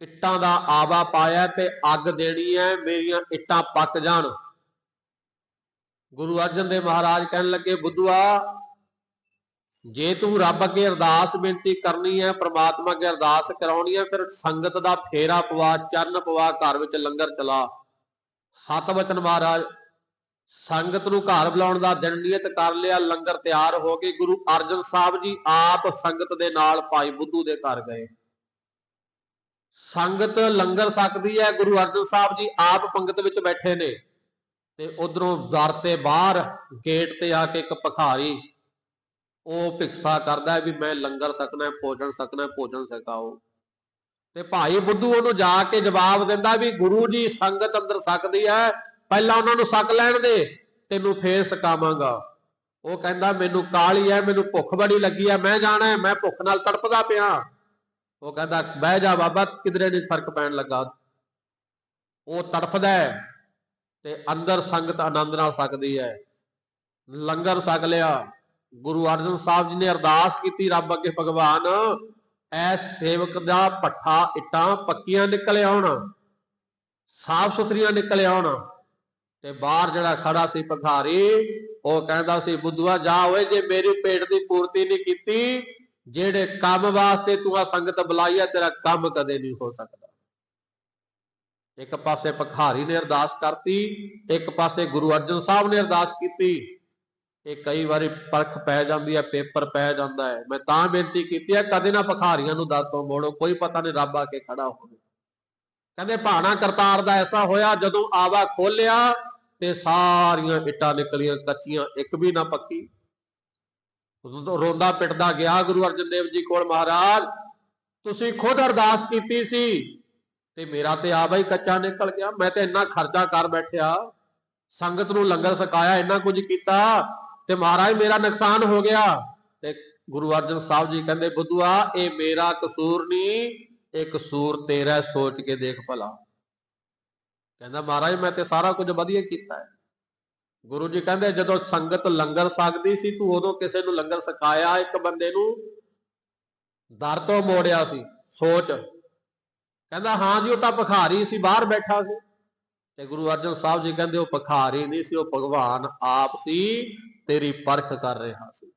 ਇੱਟਾਂ ਦਾ ਆਵਾ ਪਾਇਆ ਤੇ ਅੱਗ ਦੇਣੀ ਹੈ, ਮੇਰੀਆਂ ਇੱਟਾਂ ਪੱਕ ਜਾਣ। ਗੁਰੂ ਅਰਜਨ ਦੇਵ ਮਹਾਰਾਜ ਕਹਿਣ ਲੱਗੇ, ਬੁੱਧੂਆ, ਜੇ ਤੂੰ ਰੱਬ ਅੱਗੇ ਅਰਦਾਸ ਬੇਨਤੀ ਕਰਨੀ ਹੈ, ਪ੍ਰਮਾਤਮਾ ਅੱਗੇ ਅਰਦਾਸ ਕਰਾਉਣੀ ਹੈ, ਫਿਰ ਸੰਗਤ ਦਾ ਫੇਰਾ ਪਵਾ, ਚਰਨ ਪਵਾ, ਘਰ ਵਿੱਚ ਲੰਗਰ ਚਲਾ। 7 ਵਚਨ ਮਹਾਰਾਜ, ਸੰਗਤ ਨੂੰ ਘਰ ਬੁਲਾਉਣ ਦਾ ਦਿਨ ਨਿਯਤ ਕਰ ਲਿਆ, ਲੰਗਰ ਤਿਆਰ ਹੋ ਕੇ ਗੁਰੂ ਅਰਜਨ ਸਾਹਿਬ ਜੀ ਆਪ ਸੰਗਤ ਦੇ ਨਾਲ ਭਾਈ ਬੁੱਧੂ ਦੇ ਘਰ ਗਏ। ਸੰਗਤ ਲੰਗਰ ਸਕਦੀ ਹੈ, ਗੁਰੂ ਅਰਜਨ ਸਾਹਿਬ ਜੀ ਆਪ ਪੰਗਤ ਵਿੱਚ ਬੈਠੇ ਨੇ, ਤੇ ਉਧਰੋਂ ਦਰ ਤੇ ਬਾਹਰ ਗੇਟ ਤੇ ਆ ਕੇ ਇੱਕ ਭਿਖਾਰੀ ਉਹ ਭਿਕਸ਼ਾ ਕਰਦਾ ਵੀ ਮੈਂ ਲੰਗਰ ਸਕਣਾ, ਭੋਜਨ ਸਕਣਾ, ਭੋਜਨ ਛਕਾਓ। ਤੇ ਭਾਈ ਬੁੱਧੂ ਉਹਨੂੰ ਜਾ ਕੇ ਜਵਾਬ ਦਿੰਦਾ ਵੀ ਗੁਰੂ ਜੀ ਸੰਗਤ ਅੰਦਰ ਸਕਦੀ ਹੈ, ਪਹਿਲਾਂ ਉਹਨਾਂ ਨੂੰ ਸਕ ਲੈਣ ਦੇ, ਤੈਨੂੰ ਫੇਰ ਸਕਾਵਾਂਗਾ। ਉਹ ਕਹਿੰਦਾ ਮੈਨੂੰ ਕਾਹਲੀ ਹੈ, ਮੈਨੂੰ ਭੁੱਖ ਬੜੀ ਲੱਗੀ ਹੈ, ਮੈਂ ਜਾਣਾ ਹੈ, ਮੈਂ ਭੁੱਖ ਨਾਲ ਤੜਪਦਾ ਪਿਆ। ਉਹ ਕਹਿੰਦਾ ਬਹਿ ਜਾ ਬਾਬਾ, ਕਿਧਰੇ ਨਹੀਂ ਫਰਕ ਪੈਣ ਲੱਗਾ। ਉਹ ਤੜਫਦਾ ਹੈ ਤੇ ਅੰਦਰ ਸੰਗਤ ਆਨੰਦ ਨਾਲ ਸਕਦੀ ਹੈ। ਲੰਗਰ ਛਕ ਲਿਆ। ਗੁਰੂ ਅਰਜਨ ਸਾਹਿਬ ਜੀ ਨੇ ਅਰਦਾਸ ਕੀਤੀ ਰੱਬ ਅੱਗੇ, ਭਗਵਾਨ ਐ ਸੇਵਕ ਦਾ ਭੱਠਾ ਇੱਟਾਂ ਪੱਕੀਆਂ ਨਿਕਲ ਆਉਣ, ਸਾਫ ਸੁਥਰੀਆਂ ਨਿਕਲ ਆਉਣ। ਤੇ ਬਾਹਰ ਜਿਹੜਾ ਖੜਾ ਸੀ ਭਿਖਾਰੀ, ਉਹ ਕਹਿੰਦਾ ਸੀ, ਬੁੱਧੂਆ ਜਾ ਓਏ, ਜੇ ਮੇਰੀ ਪੇਟ ਦੀ ਪੂਰਤੀ ਨਹੀਂ ਕੀਤੀ, ਜਿਹੜੇ ਕੰਮ ਵਾਸਤੇ ਤੂੰ ਆ ਸੰਗਤ ਬੁਲਾਈ ਹੈ, ਤੇਰਾ ਕੰਮ ਕਦੇ ਨਹੀਂ ਹੋ ਸਕਦਾ। ਇੱਕ ਪਾਸੇ ਭਿਖਾਰੀ ਨੇ ਅਰਦਾਸ ਕਰਤੀ, ਇੱਕ ਪਾਸੇ ਗੁਰੂ ਅਰਜਨ ਸਾਹਿਬ ਨੇ ਅਰਦਾਸ ਕੀਤੀ। ਇਹ ਕਈ ਵਾਰੀ ਪਰਖ ਪੈ ਜਾਂਦੀ ਹੈ, ਪੇਪਰ ਪੈ ਜਾਂਦਾ ਹੈ। ਮੈਂ ਤਾਂ ਬੇਨਤੀ ਕੀਤੀ ਹੈ, ਕਦੇ ਨਾ ਭਿਖਾਰੀਆਂ ਨੂੰ ਦਰ ਤੋਂ ਮੋੜੋ, ਕੋਈ ਪਤਾ ਨਹੀਂ ਰੱਬ ਆ ਕੇ ਖੜਾ ਹੋਵੇ। ਕਹਿੰਦੇ ਭਾਣਾ ਕਰਤਾਰ ਦਾ ਐਸਾ ਹੋਇਆ, ਜਦੋਂ ਆਵਾ ਖੋਲਿਆ ਤੇ ਸਾਰੀਆਂ ਇੱਟਾਂ ਨਿਕਲੀਆਂ ਕੱਚੀਆਂ, ਇੱਕ ਵੀ ਨਾ ਪੱਕੀ। ਰੋਂਦਾ ਪਿੱਟਦਾ ਗਿਆ ਗੁਰੂ ਅਰਜਨ ਦੇਵ ਜੀ ਕੋਲ, ਮਹਾਰਾਜ ਤੁਸੀਂ ਖੁਦ ਅਰਦਾਸ ਕੀਤੀ ਸੀ ਤੇ ਮੇਰਾ ਤੇ ਆਵਾ ਹੀ ਕੱਚਾ ਨਿਕਲ ਗਿਆ। ਮੈਂ ਤੇ ਇੰਨਾ ਖਰਚਾ ਕਰ ਬੈਠਿਆ, ਸੰਗਤ ਨੂੰ ਲੰਗਰ ਛਕਾਇਆ, ਇੰਨਾ ਕੁਝ ਕੀਤਾ, ਤੇ ਮਹਾਰਾਜ ਮੇਰਾ ਨੁਕਸਾਨ ਹੋ ਗਿਆ। ਤੇ ਗੁਰੂ ਅਰਜਨ ਸਾਹਿਬ ਜੀ ਕਹਿੰਦੇ, ਬੁੱਧੂਆ ਇਹ ਮੇਰਾ ਕਸੂਰ ਨਹੀਂ, ਇਹ ਕਸੂਰ ਤੇਰਾ, ਸੋਚ ਕੇ ਦੇਖ ਭਲਾ। ਕਹਿੰਦਾ ਮਹਾਰਾਜ ਮੈਂ ਤੇ ਸਾਰਾ ਕੁਝ ਵਧੀਆ ਕੀਤਾ ਹੈ। ਗੁਰੂ ਜੀ ਕਹਿੰਦੇ ਜਦੋਂ ਸੰਗਤ ਲੰਗਰ ਛਕਦੀ ਸੀ, ਤੂੰ ਉਦੋਂ ਕਿਸੇ ਨੂੰ ਲੰਗਰ ਛਕਾਇਆ, ਇੱਕ ਬੰਦੇ ਨੂੰ ਦਰ ਤੋਂ ਮੋੜਿਆ ਸੀ, ਸੋਚ। ਕਹਿੰਦਾ ਹਾਂ ਜੀ, ਉਹ ਤਾਂ ਭਿਖਾਰੀ ਸੀ, ਬਾਹਰ ਬੈਠਾ ਸੀ। ਤੇ ਗੁਰੂ ਅਰਜਨ ਸਾਹਿਬ ਜੀ ਕਹਿੰਦੇ ਉਹ ਭਿਖਾਰੀ ਨਹੀਂ ਸੀ, ਉਹ ਭਗਵਾਨ ਆਪ ਸੀ, ਤੇਰੀ ਪਰਖ ਕਰ ਰਿਹਾ ਸੀ।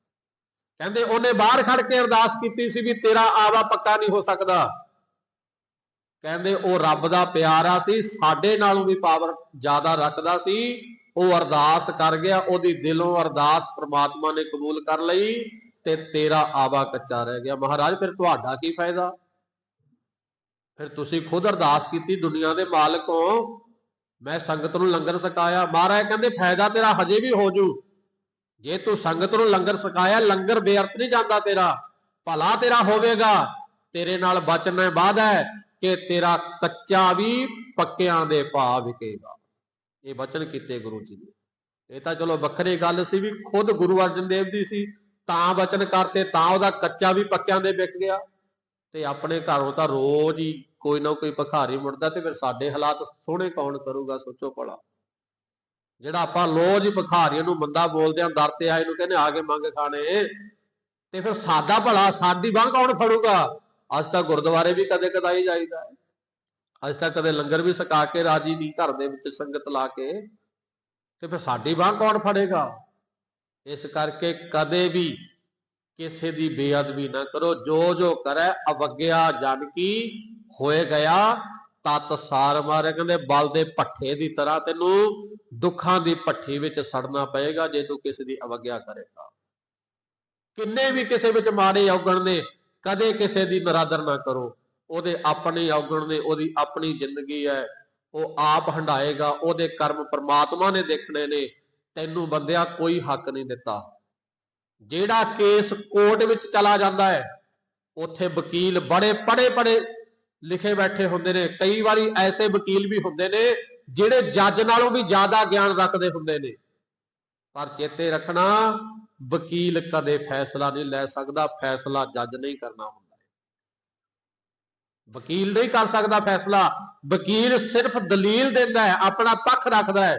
ਕਹਿੰਦੇ ਉਹਨੇ ਬਾਹਰ ਖੜ ਕੇ ਅਰਦਾਸ ਕੀਤੀ ਸੀ ਵੀ ਤੇਰਾ ਆਵਾ ਪੱਕਾ ਨਹੀਂ ਹੋ ਸਕਦਾ। ਕਹਿੰਦੇ ਉਹ ਰੱਬ ਦਾ ਪਿਆਰਾ ਸੀ, ਸਾਡੇ ਨਾਲੋਂ ਵੀ ਪਾਵਰ ਜ਼ਿਆਦਾ ਰੱਖਦਾ ਸੀ। ਉਹ ਅਰਦਾਸ ਕਰ ਗਿਆ, ਉਹਦੀ ਦਿਲੋਂ ਅਰਦਾਸ ਪ੍ਰਮਾਤਮਾ ਨੇ ਕਬੂਲ ਕਰ ਲਈ ਤੇ ਤੇਰਾ ਆਵਾ ਕੱਚਾ ਰਹਿ ਗਿਆ। ਮਹਾਰਾਜ ਫਿਰ ਤੁਹਾਡਾ ਕੀ ਫਾਇਦਾ? ਫਿਰ ਤੁਸੀਂ ਖੁਦ ਅਰਦਾਸ ਕੀਤੀ, ਦੁਨੀਆ ਦੇ ਮਾਲਕ ਹੋ, ਮੈਂ ਸੰਗਤ ਨੂੰ ਲੰਗਰ ਛਕਾਇਆ। ਮਹਾਰਾਜ ਕਹਿੰਦੇ ਫਾਇਦਾ ਤੇਰਾ ਹਜੇ ਵੀ ਹੋ ਜੂ, ਜੇ ਤੂੰ ਸੰਗਤ ਨੂੰ ਲੰਗਰ ਛਕਾਇਆ, ਲੰਗਰ ਬੇਅਰਥ ਨਹੀਂ ਜਾਂਦਾ, ਤੇਰਾ ਭਲਾ ਤੇਰਾ ਹੋਵੇਗਾ। ਤੇਰੇ ਨਾਲ ਬਚਨ ਹੈ, ਵਾਅਦਾ ਹੈ ਕਿ ਤੇਰਾ ਕੱਚਾ ਵੀ ਪੱਕਿਆਂ ਦੇ ਭਾਅ ਵਿਕੇਗਾ। ਇਹ ਬਚਨ ਕੀਤੇ ਗੁਰੂ ਜੀ ਨੇ। ਇਹ ਤਾਂ ਚਲੋ ਵੱਖਰੀ ਗੱਲ ਸੀ ਵੀ ਖੁਦ ਗੁਰੂ ਅਰਜਨ ਦੇਵ ਦੀ ਸੀ, ਤਾਂ ਬਚਨ ਕਰਤੇ, ਤਾਂ ਉਹਦਾ ਕੱਚਾ ਵੀ ਪੱਕਿਆਂ ਦੇ ਵਿਕ ਗਿਆ। ਤੇ ਆਪਣੇ ਘਰੋਂ ਤਾਂ ਰੋਜ਼ ਹੀ ਕੋਈ ਨਾ ਕੋਈ ਭਿਖਾਰੀ ਮੁੜਦਾ, ਤੇ ਫਿਰ ਸਾਡੇ ਹਾਲਾਤ ਸੋਹਣੇ ਕੌਣ ਕਰੂਗਾ? ਸੋਚੋ ਭਲਾ। ਜਿਹੜਾ ਆਪਾਂ ਰੋਜ਼ ਹੀ ਭਿਖਾਰੀਆਂ ਨੂੰ ਮੰਦਾ ਬੋਲਦੇ ਆ, ਦਰ ਤੇ ਆਏ ਨੂੰ ਕਹਿੰਦੇ ਆ ਕੇ ਮੰਗ ਖਾਣੇ, ਤੇ ਫਿਰ ਸਾਡਾ ਭਲਾ, ਸਾਡੀ ਬਾਂਹ ਕੌਣ ਫੜੂਗਾ? ਅੱਜ ਤਾਂ ਗੁਰਦੁਆਰੇ ਵੀ ਕਦੇ ਕਦਾਈ ਜਾਈਦਾ ਹੈ, ਅੱਜ ਤੱਕ ਕਦੇ ਲੰਗਰ ਵੀ ਸਕਾ ਕੇ ਰਾਜੀ ਨਹੀਂ, ਘਰ ਦੇ ਵਿੱਚ ਸੰਗਤ ਲਾ ਕੇ, ਤੇ ਫਿਰ ਸਾਡੀ ਬਾਂਹ ਕੌਣ ਫੜੇਗਾ? ਇਸ ਕਰਕੇ ਕਦੇ ਵੀ ਕਿਸੇ ਦੀ ਬੇਅਦਬੀ ਨਾ ਕਰੋ। ਜੋ ਜੋ ਕਰੇ ਅਵਗਿਆ ਜਨ ਕੀ ਹੋਏ ਗਿਆ ਤਤ ਸਾਰ ਮਾਰੇ। ਕਹਿੰਦੇ ਬਲ ਦੇ ਭੱਠੇ ਦੀ ਤਰ੍ਹਾਂ ਤੈਨੂੰ ਦੁੱਖਾਂ ਦੀ ਭੱਠੀ ਵਿੱਚ ਸੜਨਾ ਪਏਗਾ ਜੇ ਤੂੰ ਕਿਸੇ ਦੀ ਅਵਗਿਆ ਕਰੇਗਾ। ਕਿੰਨੇ ਵੀ ਕਿਸੇ ਵਿੱਚ ਮਾੜੇ ਔਗਣ ਨੇ, ਕਦੇ ਕਿਸੇ ਦੀ ਨਰਾਦਰ ਨਾ ਕਰੋ। ਉਹਦੇ ਆਪਣੇ ਔਗਣ ਨੇ, ਉਹਦੀ ਆਪਣੀ ਜ਼ਿੰਦਗੀ ਹੈ, ਉਹ ਆਪ ਹੰਡਾਏਗਾ, ਉਹਦੇ ਕਰਮ ਪ੍ਰਮਾਤਮਾ ਨੇ ਦੇਖਣੇ ਨੇ। ਤੈਨੂੰ ਬੰਦਿਆ ਕੋਈ ਹੱਕ ਨਹੀਂ ਦਿੱਤਾ। ਜਿਹੜਾ ਕੇਸ ਕੋਰਟ ਵਿੱਚ ਚਲਾ ਜਾਂਦਾ ਹੈ, ਉੱਥੇ ਵਕੀਲ ਬੜੇ ਪੜ੍ਹੇ ਲਿਖੇ ਬੈਠੇ ਹੁੰਦੇ ਨੇ। ਕਈ ਵਾਰੀ ਐਸੇ ਵਕੀਲ ਵੀ ਹੁੰਦੇ ਨੇ ਜਿਹੜੇ ਜੱਜ ਨਾਲੋਂ ਵੀ ਜ਼ਿਆਦਾ ਗਿਆਨ ਰੱਖਦੇ ਹੁੰਦੇ ਨੇ। ਪਰ ਚੇਤੇ ਰੱਖਣਾ, ਵਕੀਲ ਕਦੇ ਫੈਸਲਾ ਨਹੀਂ ਲੈ ਸਕਦਾ, ਫੈਸਲਾ ਜੱਜ ਨਹੀਂ ਕਰਨਾ ਹੁੰਦਾ। ਵਕੀਲ ਨਹੀਂ ਕਰ ਸਕਦਾ ਫੈਸਲਾ, ਵਕੀਲ ਸਿਰਫ ਦਲੀਲ ਦਿੰਦਾ ਹੈ, ਆਪਣਾ ਪੱਖ ਰੱਖਦਾ ਹੈ।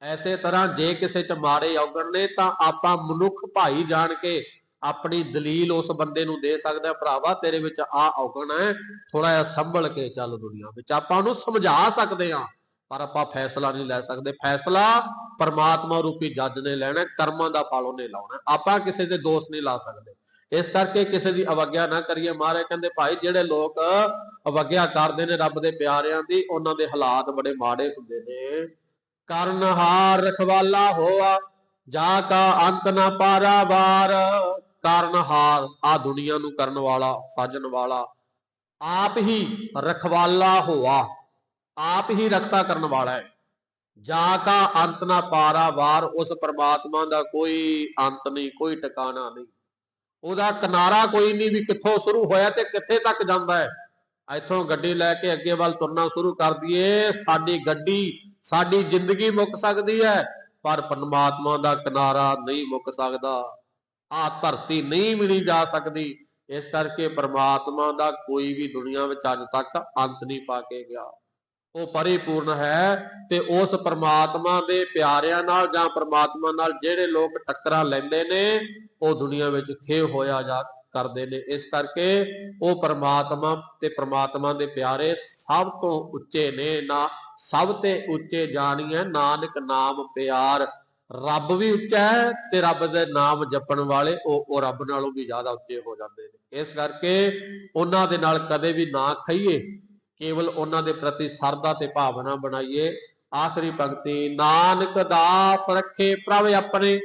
ਐਸੇ ਤਰ੍ਹਾਂ ਜੇ ਕਿਸੇ ਚ ਮਾੜੇ ਔਗਣ ਨੇ ਤਾਂ ਆਪਾਂ ਮਨੁੱਖ ਭਾਈ ਜਾਣ ਕੇ ਆਪਣੀ ਦਲੀਲ ਉਸ ਬੰਦੇ ਨੂੰ ਦੇ ਸਕਦਾ, ਭਰਾਵਾ ਤੇਰੇ ਵਿੱਚ ਆਹ ਔਗਣ ਹੈ, ਥੋੜਾ ਜਿਹਾ ਸੰਭਲ ਕੇ ਚੱਲ ਦੁਨੀਆ ਵਿੱਚ। ਆਪਾਂ ਉਹਨੂੰ ਸਮਝਾ ਸਕਦੇ ਹਾਂ, ਪਰ ਆਪਾਂ ਫੈਸਲਾ ਨਹੀਂ ਲੈ ਸਕਦੇ। ਫੈਸਲਾ ਪਰਮਾਤਮਾ ਰੂਪੀ ਜੱਜ ਨੇ ਲੈਣਾ, ਕਰਮਾਂ ਦਾ ਫਲ ਉਹਨੇ ਲਾਉਣਾ, ਆਪਾਂ ਕਿਸੇ ਦੇ ਦੋਸ਼ ਨਹੀਂ ਲਾ ਸਕਦੇ। ਇਸ ਕਰਕੇ ਕਿਸੇ ਦੀ ਅਵਗਿਆ ਨਾ ਕਰੀਏ। ਮਹਾਰਾਜ ਕਹਿੰਦੇ ਭਾਈ ਜਿਹੜੇ ਲੋਕ ਅਵਗਿਆ ਕਰਦੇ ਨੇ ਰੱਬ ਦੇ ਪਿਆਰਿਆਂ ਦੀ, ਉਹਨਾਂ ਦੇ ਹਾਲਾਤ ਬੜੇ ਮਾੜੇ ਹੁੰਦੇ ਨੇ। ਕਰਨਹਾਰ ਰਖਵਾਲਾ ਹੋਆ ਜਾ ਕਾ ਅੰਤ ਨਾ ਪਾਰਾਵਾਰ। ਕਰਨਹਾਰ ਆ ਦੁਨੀਆ ਨੂੰ ਕਰਨ ਵਾਲਾ, ਸਾਜਣ ਵਾਲਾ, ਆਪ ਹੀ ਰਖਵਾਲਾ ਹੋਆ, ਆਪ ਹੀ ਰਕਸ਼ਾ ਕਰਨ ਵਾਲਾ ਹੈ। ਜਾ ਕਾ ਅੰਤ ਨਾ ਪਾਰਾਵਾਰ, ਉਸ ਪ੍ਰਮਾਤਮਾ ਦਾ ਕੋਈ ਅੰਤ ਨਹੀਂ, ਕੋਈ ਟਿਕਾਣਾ ਨਹੀਂ, ਉਹਦਾ ਕਿਨਾਰਾ ਕੋਈ ਨਹੀਂ ਵੀ ਕਿੱਥੋਂ ਸ਼ੁਰੂ ਹੋਇਆ ਤੇ ਕਿੱਥੇ ਤੱਕ ਜਾਂਦਾ ਹੈ। ਇੱਥੋਂ ਗੱਡੀ ਲੈ ਕੇ ਅੱਗੇ ਵੱਲ ਤੁਰਨਾ ਸ਼ੁਰੂ ਕਰ ਦਈਏ, ਸਾਡੀ ਗੱਡੀ, ਸਾਡੀ ਜ਼ਿੰਦਗੀ ਮੁੱਕ ਸਕਦੀ ਹੈ, ਪਰ ਪਰਮਾਤਮਾ ਦਾ ਕਿਨਾਰਾ ਨਹੀਂ ਮੁੱਕ ਸਕਦਾ। ਆਹ ਧਰਤੀ ਨਹੀਂ ਮਿਲੀ ਜਾ ਸਕਦੀ। ਇਸ ਕਰਕੇ ਪਰਮਾਤਮਾ ਦਾ ਕੋਈ ਵੀ ਦੁਨੀਆ ਵਿੱਚ ਅੱਜ ਤੱਕ ਅੰਤ ਨਹੀਂ ਪਾ ਕੇ ਗਿਆ, ਉਹ ਪਰਿਪੂਰਨ ਹੈ। ਤੇ ਉਸ ਪਰਮਾਤਮਾ ਦੇ ਪਿਆਰਿਆਂ ਨਾਲ ਜਾਂ ਪਰਮਾਤਮਾ ਨਾਲ ਜਿਹੜੇ ਲੋਕ ਟੱਕਰਾਂ ਲੈਂਦੇ ਨੇ, ਉਹ ਦੁਨੀਆ ਵਿੱਚ ਖੇ ਹੋਇਆ ਜਾ ਕਰਦੇ ਨੇ। ਇਸ ਕਰਕੇ ਉਹ ਪਰਮਾਤਮਾ ਤੇ ਪਰਮਾਤਮਾ ਦੇ ਪਿਆਰੇ ਸਭ ਤੋਂ ਉੱਚੇ ਨੇ। ਨਾ ਸਭ ਤੇ ਉੱਚੇ ਜਾਣੀਏ ਨਾਨਕ ਨਾਮ ਪਿਆਰ। ਰੱਬ ਵੀ ਉੱਚਾ ਹੈ ਤੇ ਰੱਬ ਦੇ ਨਾਮ ਜਪਣ ਵਾਲੇ ਉਹ ਰੱਬ ਨਾਲੋਂ ਵੀ ਜ਼ਿਆਦਾ ਉੱਚੇ ਹੋ ਜਾਂਦੇ ਨੇ। ਇਸ ਕਰਕੇ ਉਹਨਾਂ ਦੇ ਨਾਲ ਕਦੇ ਵੀ ਨਾ ਖਾਈਏ, ਕੇਵਲ ਉਹਨਾਂ ਦੇ ਪ੍ਰਤੀ ਸਰਦਾ ਤੇ ਭਾਵਨਾ ਬਣਾਈਏ। ਆਖਰੀ ਪੰਕਤੀ, ਨਾਨਕ ਦਾਸ ਰੱਖੇ ਪ੍ਰਭ ਆਪਣੇ,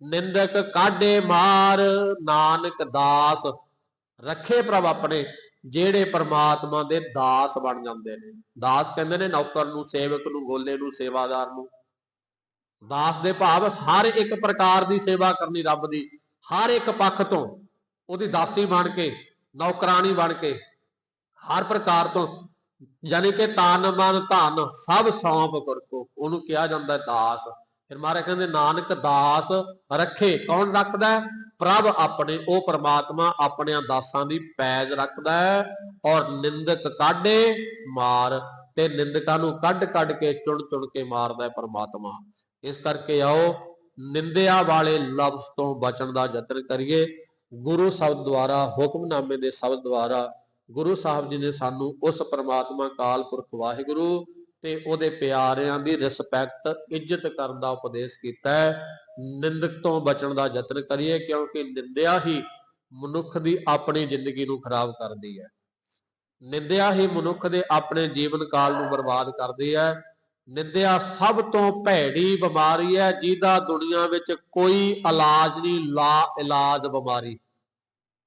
ਨਿੰਦਕ ਕਾਢੇ ਮਾਰ। ਨਾਨਕ ਦਾਸ ਰੱਖੇ ਪ੍ਰਭ ਆਪਣੇ, ਜਿਹੜੇ ਪਰਮਾਤਮਾ ਦੇ ਦਾਸ ਬਣ ਜਾਂਦੇ ਨੇ। ਦਾਸ ਕਹਿੰਦੇ ਨੇ ਨੌਕਰ ਨੂੰ, ਸੇਵਕ ਨੂੰ, ਗੋਲੇ ਨੂੰ, ਸੇਵਾਦਾਰ ਨੂੰ। ਦਾਸ ਦੇ ਭਾਵ ਹਰ ਇੱਕ ਪ੍ਰਕਾਰ ਦੀ ਸੇਵਾ ਕਰਨੀ ਰੱਬ ਦੀ, ਹਰ ਇੱਕ ਪੱਖ ਤੋਂ ਉਹਦੀ ਦਾਸੀ ਬਣ ਕੇ, ਨੌਕਰਾਨੀ ਬਣ ਕੇ, ਹਰ ਪ੍ਰਕਾਰ ਤੋਂ, ਯਾਨੀ ਕਿ ਤਨ ਮਨ ਧਨ ਸਭ ਸੌਂਪ ਕਰਕੋ, ਉਹਨੂੰ ਕਿਹਾ ਜਾਂਦਾ ਦਾਸ। ਫਿਰ ਮਹਾਰਾਜ ਕਹਿੰਦੇ ਨਾਨਕ ਦਾਸ ਰੱਖੇ, ਕੌਣ ਰੱਖਦਾ? ਪ੍ਰਭ ਆਪਣੇ, ਉਹ ਪਰਮਾਤਮਾ ਆਪਣਿਆਂ ਦਾਸਾਂ ਦੀ ਪੈਜ ਰੱਖਦਾ ਹੈ। ਔਰ ਨਿੰਦਕ ਕਾਢੇ ਮਾਰ, ਤੇ ਨਿੰਦਕਾਂ ਨੂੰ ਕੱਢ ਕੱਢ ਕੇ, ਚੁਣ ਚੁਣ ਕੇ ਮਾਰਦਾ ਹੈ ਪਰਮਾਤਮਾ। ਇਸ ਕਰਕੇ ਆਓ ਨਿੰਦਿਆ ਵਾਲੇ ਲਫ਼ਜ਼ ਤੋਂ ਬਚਣ ਦਾ ਯਤਨ ਕਰੀਏ। ਗੁਰੂ ਸਾਹਿਬ ਦੁਆਰਾ, ਹੁਕਮਨਾਮੇ ਦੇ ਸ਼ਬਦ ਦੁਆਰਾ ਗੁਰੂ ਸਾਹਿਬ ਜੀ ਨੇ ਸਾਨੂੰ ਉਸ ਪਰਮਾਤਮਾ ਕਾਲ ਪੁਰਖ ਵਾਹਿਗੁਰੂ ਤੇ ਉਹਦੇ ਪਿਆਰਿਆਂ ਦੀ ਰਿਸਪੈਕਟ ਇੱਜ਼ਤ ਕਰਨ ਦਾ ਉਪਦੇਸ਼ ਕੀਤਾ ਹੈ। ਨਿੰਦਕ ਤੋਂ ਬਚਣ ਦਾ ਯਤਨ ਕਰੀਏ, ਕਿਉਂਕਿ ਨਿੰਦਿਆ ਹੀ ਮਨੁੱਖ ਦੀ ਆਪਣੀ ਜ਼ਿੰਦਗੀ ਨੂੰ ਖਰਾਬ ਕਰਦੀ ਹੈ। ਨਿੰਦਿਆ ਹੀ ਮਨੁੱਖ ਦੇ ਆਪਣੇ ਜੀਵਨ ਕਾਲ ਨੂੰ ਬਰਬਾਦ ਕਰਦੀ ਹੈ। ਨਿੰਦਿਆ ਸਭ ਤੋਂ ਭੈੜੀ ਬਿਮਾਰੀ ਹੈ, ਜਿਹਦਾ ਦੁਨੀਆ ਵਿੱਚ ਕੋਈ ਇਲਾਜ ਨਹੀਂ, ਲਾ ਇਲਾਜ ਬਿਮਾਰੀ।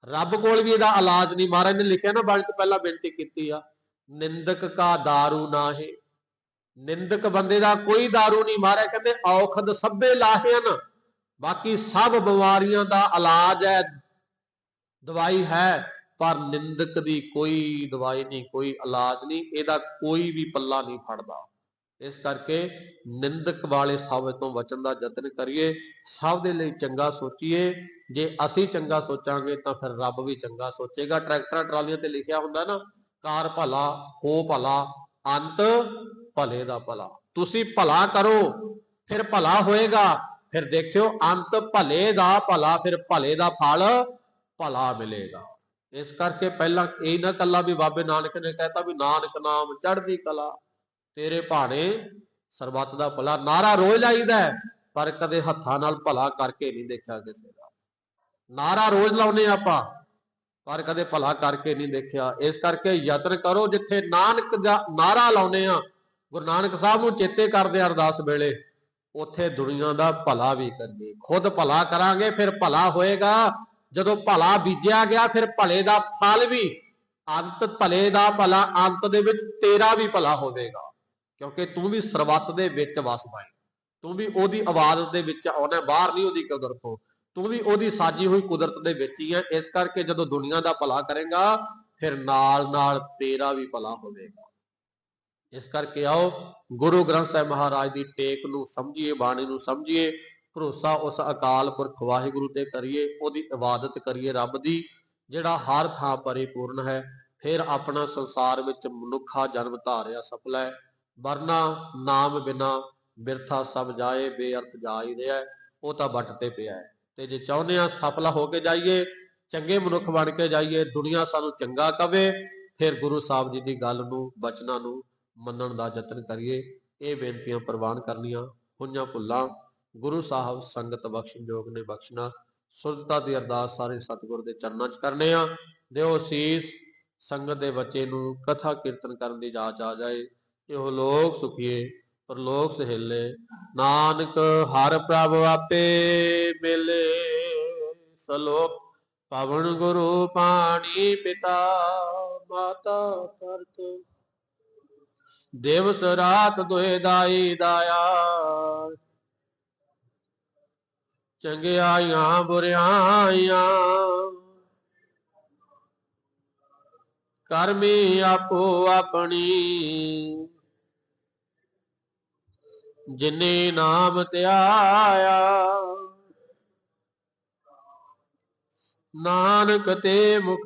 ਰੱਬ ਕੋਲ ਵੀ ਇਹਦਾ ਇਲਾਜ ਨਹੀਂ। ਮਹਾਰਾਜ ਨੇ ਲਿਖਿਆ ਨਾ, ਬਾਣੀ ਤੋਂ ਪਹਿਲਾਂ ਬੇਨਤੀ ਕੀਤੀ ਆ, ਨਿੰਦਕ ਕਾ ਦਾਰੂ ਨਾਹੀਂ। ਨਿੰਦਕ ਬੰਦੇ ਦਾ ਕੋਈ ਦਾਰੂ ਨਹੀਂ। ਮਹਾਰਾਜ ਕਹਿੰਦੇ ਔਖਦ ਸਭੇ ਲਾਹੇਨ, ਬਾਕੀ ਸਭ ਬਿਮਾਰੀਆਂ ਦਾ ਇਲਾਜ ਹੈ, ਦਵਾਈ ਹੈ, ਪਰ ਨਿੰਦਕ ਦੀ ਕੋਈ ਦਵਾਈ ਨਹੀਂ, ਕੋਈ ਇਲਾਜ ਨਹੀਂ, ਇਹਦਾ ਕੋਈ ਵੀ ਪੱਲਾ ਨਹੀਂ ਫੜਦਾ। ਇਸ ਕਰਕੇ ਨਿੰਦਕ ਵਾਲੇ ਸ਼ਬਦ ਤੋਂ ਬਚਣ ਦਾ ਯਤਨ ਕਰੀਏ, ਸਭ ਦੇ ਲਈ ਚੰਗਾ ਸੋਚੀਏ। ਜੇ ਅਸੀਂ ਚੰਗਾ ਸੋਚਾਂਗੇ ਤਾਂ ਫਿਰ ਰੱਬ ਵੀ ਚੰਗਾ ਸੋਚੇਗਾ। ਟਰੈਕਟਰਾਂ ਟਰਾਲੀਆਂ ਤੇ ਲਿਖਿਆ ਹੁੰਦਾ ਨਾ, ਕਾਰ ਭਲਾ ਹੋ ਭਲਾ ਅੰਤ ਭਲੇ ਦਾ ਭਲਾ। ਤੁਸੀਂ ਭਲਾ ਕਰੋ ਫਿਰ ਭਲਾ ਹੋਏਗਾ, ਫਿਰ ਦੇਖਿਓ ਅੰਤ ਭਲੇ ਦਾ ਭਲਾ, ਫਿਰ ਭਲੇ ਦਾ ਫਲ ਭਲਾ ਮਿਲੇਗਾ। ਇਸ ਕਰਕੇ ਪਹਿਲਾਂ ਇਹ ਨਾ ਕੱਲਾ ਵੀ ਬਾਬੇ ਨਾਨਕ ਨੇ ਕਹਿਤਾ ਵੀ ਨਾਨਕ ਨਾਮ ਚੜ੍ਹਦੀ ਕਲਾ, ਤੇਰੇ ਭਾਣੇ ਸਰਬੱਤ ਦਾ ਭਲਾ। ਨਾਰਾ ਰੋਜ਼ ਲਾਈਦਾ ਪਰ ਕਦੇ ਹੱਥਾਂ ਨਾਲ ਭਲਾ ਕਰਕੇ ਨਹੀਂ ਦੇਖਿਆ ਕਿਸੇ ਦਾ। ਨਾਰਾ ਰੋਜ਼ ਲਾਉਨੇ ਆਪਾਂ ਪਰ ਕਦੇ ਭਲਾ ਕਰਕੇ ਨਹੀਂ ਦੇਖਿਆ। ਇਸ ਕਰਕੇ ਯਤਨ ਕਰੋ, ਜਿੱਥੇ ਨਾਨਕ ਦਾ ਨਾਰਾ ਲਾਉਨੇ ਆ, ਗੁਰੂ ਨਾਨਕ ਸਾਹਿਬ ਨੂੰ ਚੇਤੇ ਕਰਦੇ ਆ ਅਰਦਾਸ ਵੇਲੇ, ਉੱਥੇ ਦੁਨੀਆ ਦਾ ਭਲਾ ਵੀ ਕਰੀਏ। ਖੁਦ ਭਲਾ ਕਰਾਂਗੇ ਫਿਰ ਭਲਾ ਹੋਏਗਾ। ਜਦੋਂ ਭਲਾ ਬੀਜਿਆ ਗਿਆ ਫਿਰ ਭਲੇ ਦਾ ਫਲ ਵੀ, ਅੰਤ ਭਲੇ ਦਾ ਭਲਾ, ਅੰਤ ਦੇ ਵਿੱਚ ਤੇਰਾ ਵੀ ਭਲਾ ਹੋਵੇਗਾ, ਕਿਉਂਕਿ ਤੂੰ ਵੀ ਸਰਬੱਤ ਦੇ ਵਿੱਚ ਵਸਦਾ ਹੈ। ਤੂੰ ਵੀ ਉਹਦੀ ਇਬਾਦਤ ਦੇ ਵਿੱਚ ਆਉਣਾ, ਬਾਹਰ ਨਹੀਂ ਉਹਦੀ ਕੁਦਰਤ ਤੋਂ। ਤੂੰ ਵੀ ਉਹਦੀ ਸਾਜੀ ਹੋਈ ਕੁਦਰਤ ਦੇ ਵਿੱਚ ਹੀ ਹੈ। ਇਸ ਕਰਕੇ ਜਦੋਂ ਦੁਨੀਆ ਦਾ ਭਲਾ ਕਰੇਗਾ ਫਿਰ ਨਾਲ ਨਾਲ ਤੇਰਾ ਵੀ ਭਲਾ ਹੋਵੇਗਾ। ਇਸ ਕਰਕੇ ਆਓ ਗੁਰੂ ਗ੍ਰੰਥ ਸਾਹਿਬ ਮਹਾਰਾਜ ਦੀ ਟੇਕ ਨੂੰ ਸਮਝੀਏ, ਬਾਣੀ ਨੂੰ ਸਮਝੀਏ, ਭਰੋਸਾ ਉਸ ਅਕਾਲ ਪੁਰਖ ਵਾਹਿਗੁਰੂ ਤੇ ਕਰੀਏ, ਉਹਦੀ ਇਬਾਦਤ ਕਰੀਏ ਰੱਬ ਦੀ, ਜਿਹੜਾ ਹਰ ਥਾਂ ਪਰਿਪੂਰਨ ਹੈ। ਫਿਰ ਆਪਣਾ ਸੰਸਾਰ ਵਿੱਚ ਮਨੁੱਖਾ ਜਨਮ ਧਾਰਿਆ ਸਫਲ ਹੈ, ਵਰਨਾ ਨਾਮ ਬਿਨਾ ਬਿਰਥਾ ਸਭ ਜਾਏ, ਬੇਅਰਥ ਜਾ ਹੀ ਰਿਹਾ, ਉਹ ਤਾਂ ਵੱਟ ਤੇ ਪਿਆ ਹੈ। ਤੇ ਜੇ ਚਾਹੁੰਦੇ ਆ ਸਫਲ ਹੋ ਕੇ ਜਾਈਏ, ਚੰਗੇ ਮਨੁੱਖ ਬਣ ਕੇ ਜਾਈਏ, ਦੁਨੀਆ ਸਾਨੂੰ ਚੰਗਾ ਕਵੇ, ਫਿਰ ਗੁਰੂ ਸਾਹਿਬ ਜੀ ਦੀ ਗੱਲ ਨੂੰ, ਬਚਨਾਂ ਨੂੰ ਮੰਨਣ ਦਾ ਯਤਨ ਕਰੀਏ। ਇਹ ਬੇਨਤੀਆਂ ਪ੍ਰਵਾਨ ਕਰਨੀਆਂ, ਹੋਈਆਂ ਭੁੱਲਾਂ ਗੁਰੂ ਸਾਹਿਬ ਸੰਗਤ ਬਖਸ਼ਣ ਯੋਗ ਨੇ ਬਖਸ਼ਣਾ। ਸੁਰਤਾ ਦੀ ਅਰਦਾਸ ਸਾਰੇ ਸਤਿਗੁਰ ਦੇ ਚਰਨਾਂ 'ਚ ਕਰਨੇ ਆ। ਦਿਓ ਅਸੀਸ, ਸੰਗਤ ਦੇ ਬੱਚੇ ਨੂੰ ਕਥਾ ਕੀਰਤਨ ਕਰਨ ਦੀ ਜਾਚ ਆ ਜਾਏ। ਇਹੋ ਲੋਕ ਸੁਖੀਏ ਪਰਲੋਕ ਸਹੇਲੇ, ਨਾਨਕ ਹਰ ਪ੍ਰਭ ਆਪੇ ਮਿਲੇ। ਸਲੋਕ ਪਵਨ ਗੁਰੂ ਪਾਣੀ ਪਿਤਾ ਮਾਤਾ ਧਰਤ, ਦਿਵਸ ਰਾਤ ਦੁਇ ਦਾਈ ਦਾਇਆ, ਚੰਗਿਆਈਆਂ ਬੁਰਿਆਈਆਂ ਕਰਮੀ ਆਪੋ ਆਪਣੀ, ਜਿਨੇ ਨਾਮ ਧਿਆਇਆ ਨਾਨਕ ਤੇ ਮੁਖ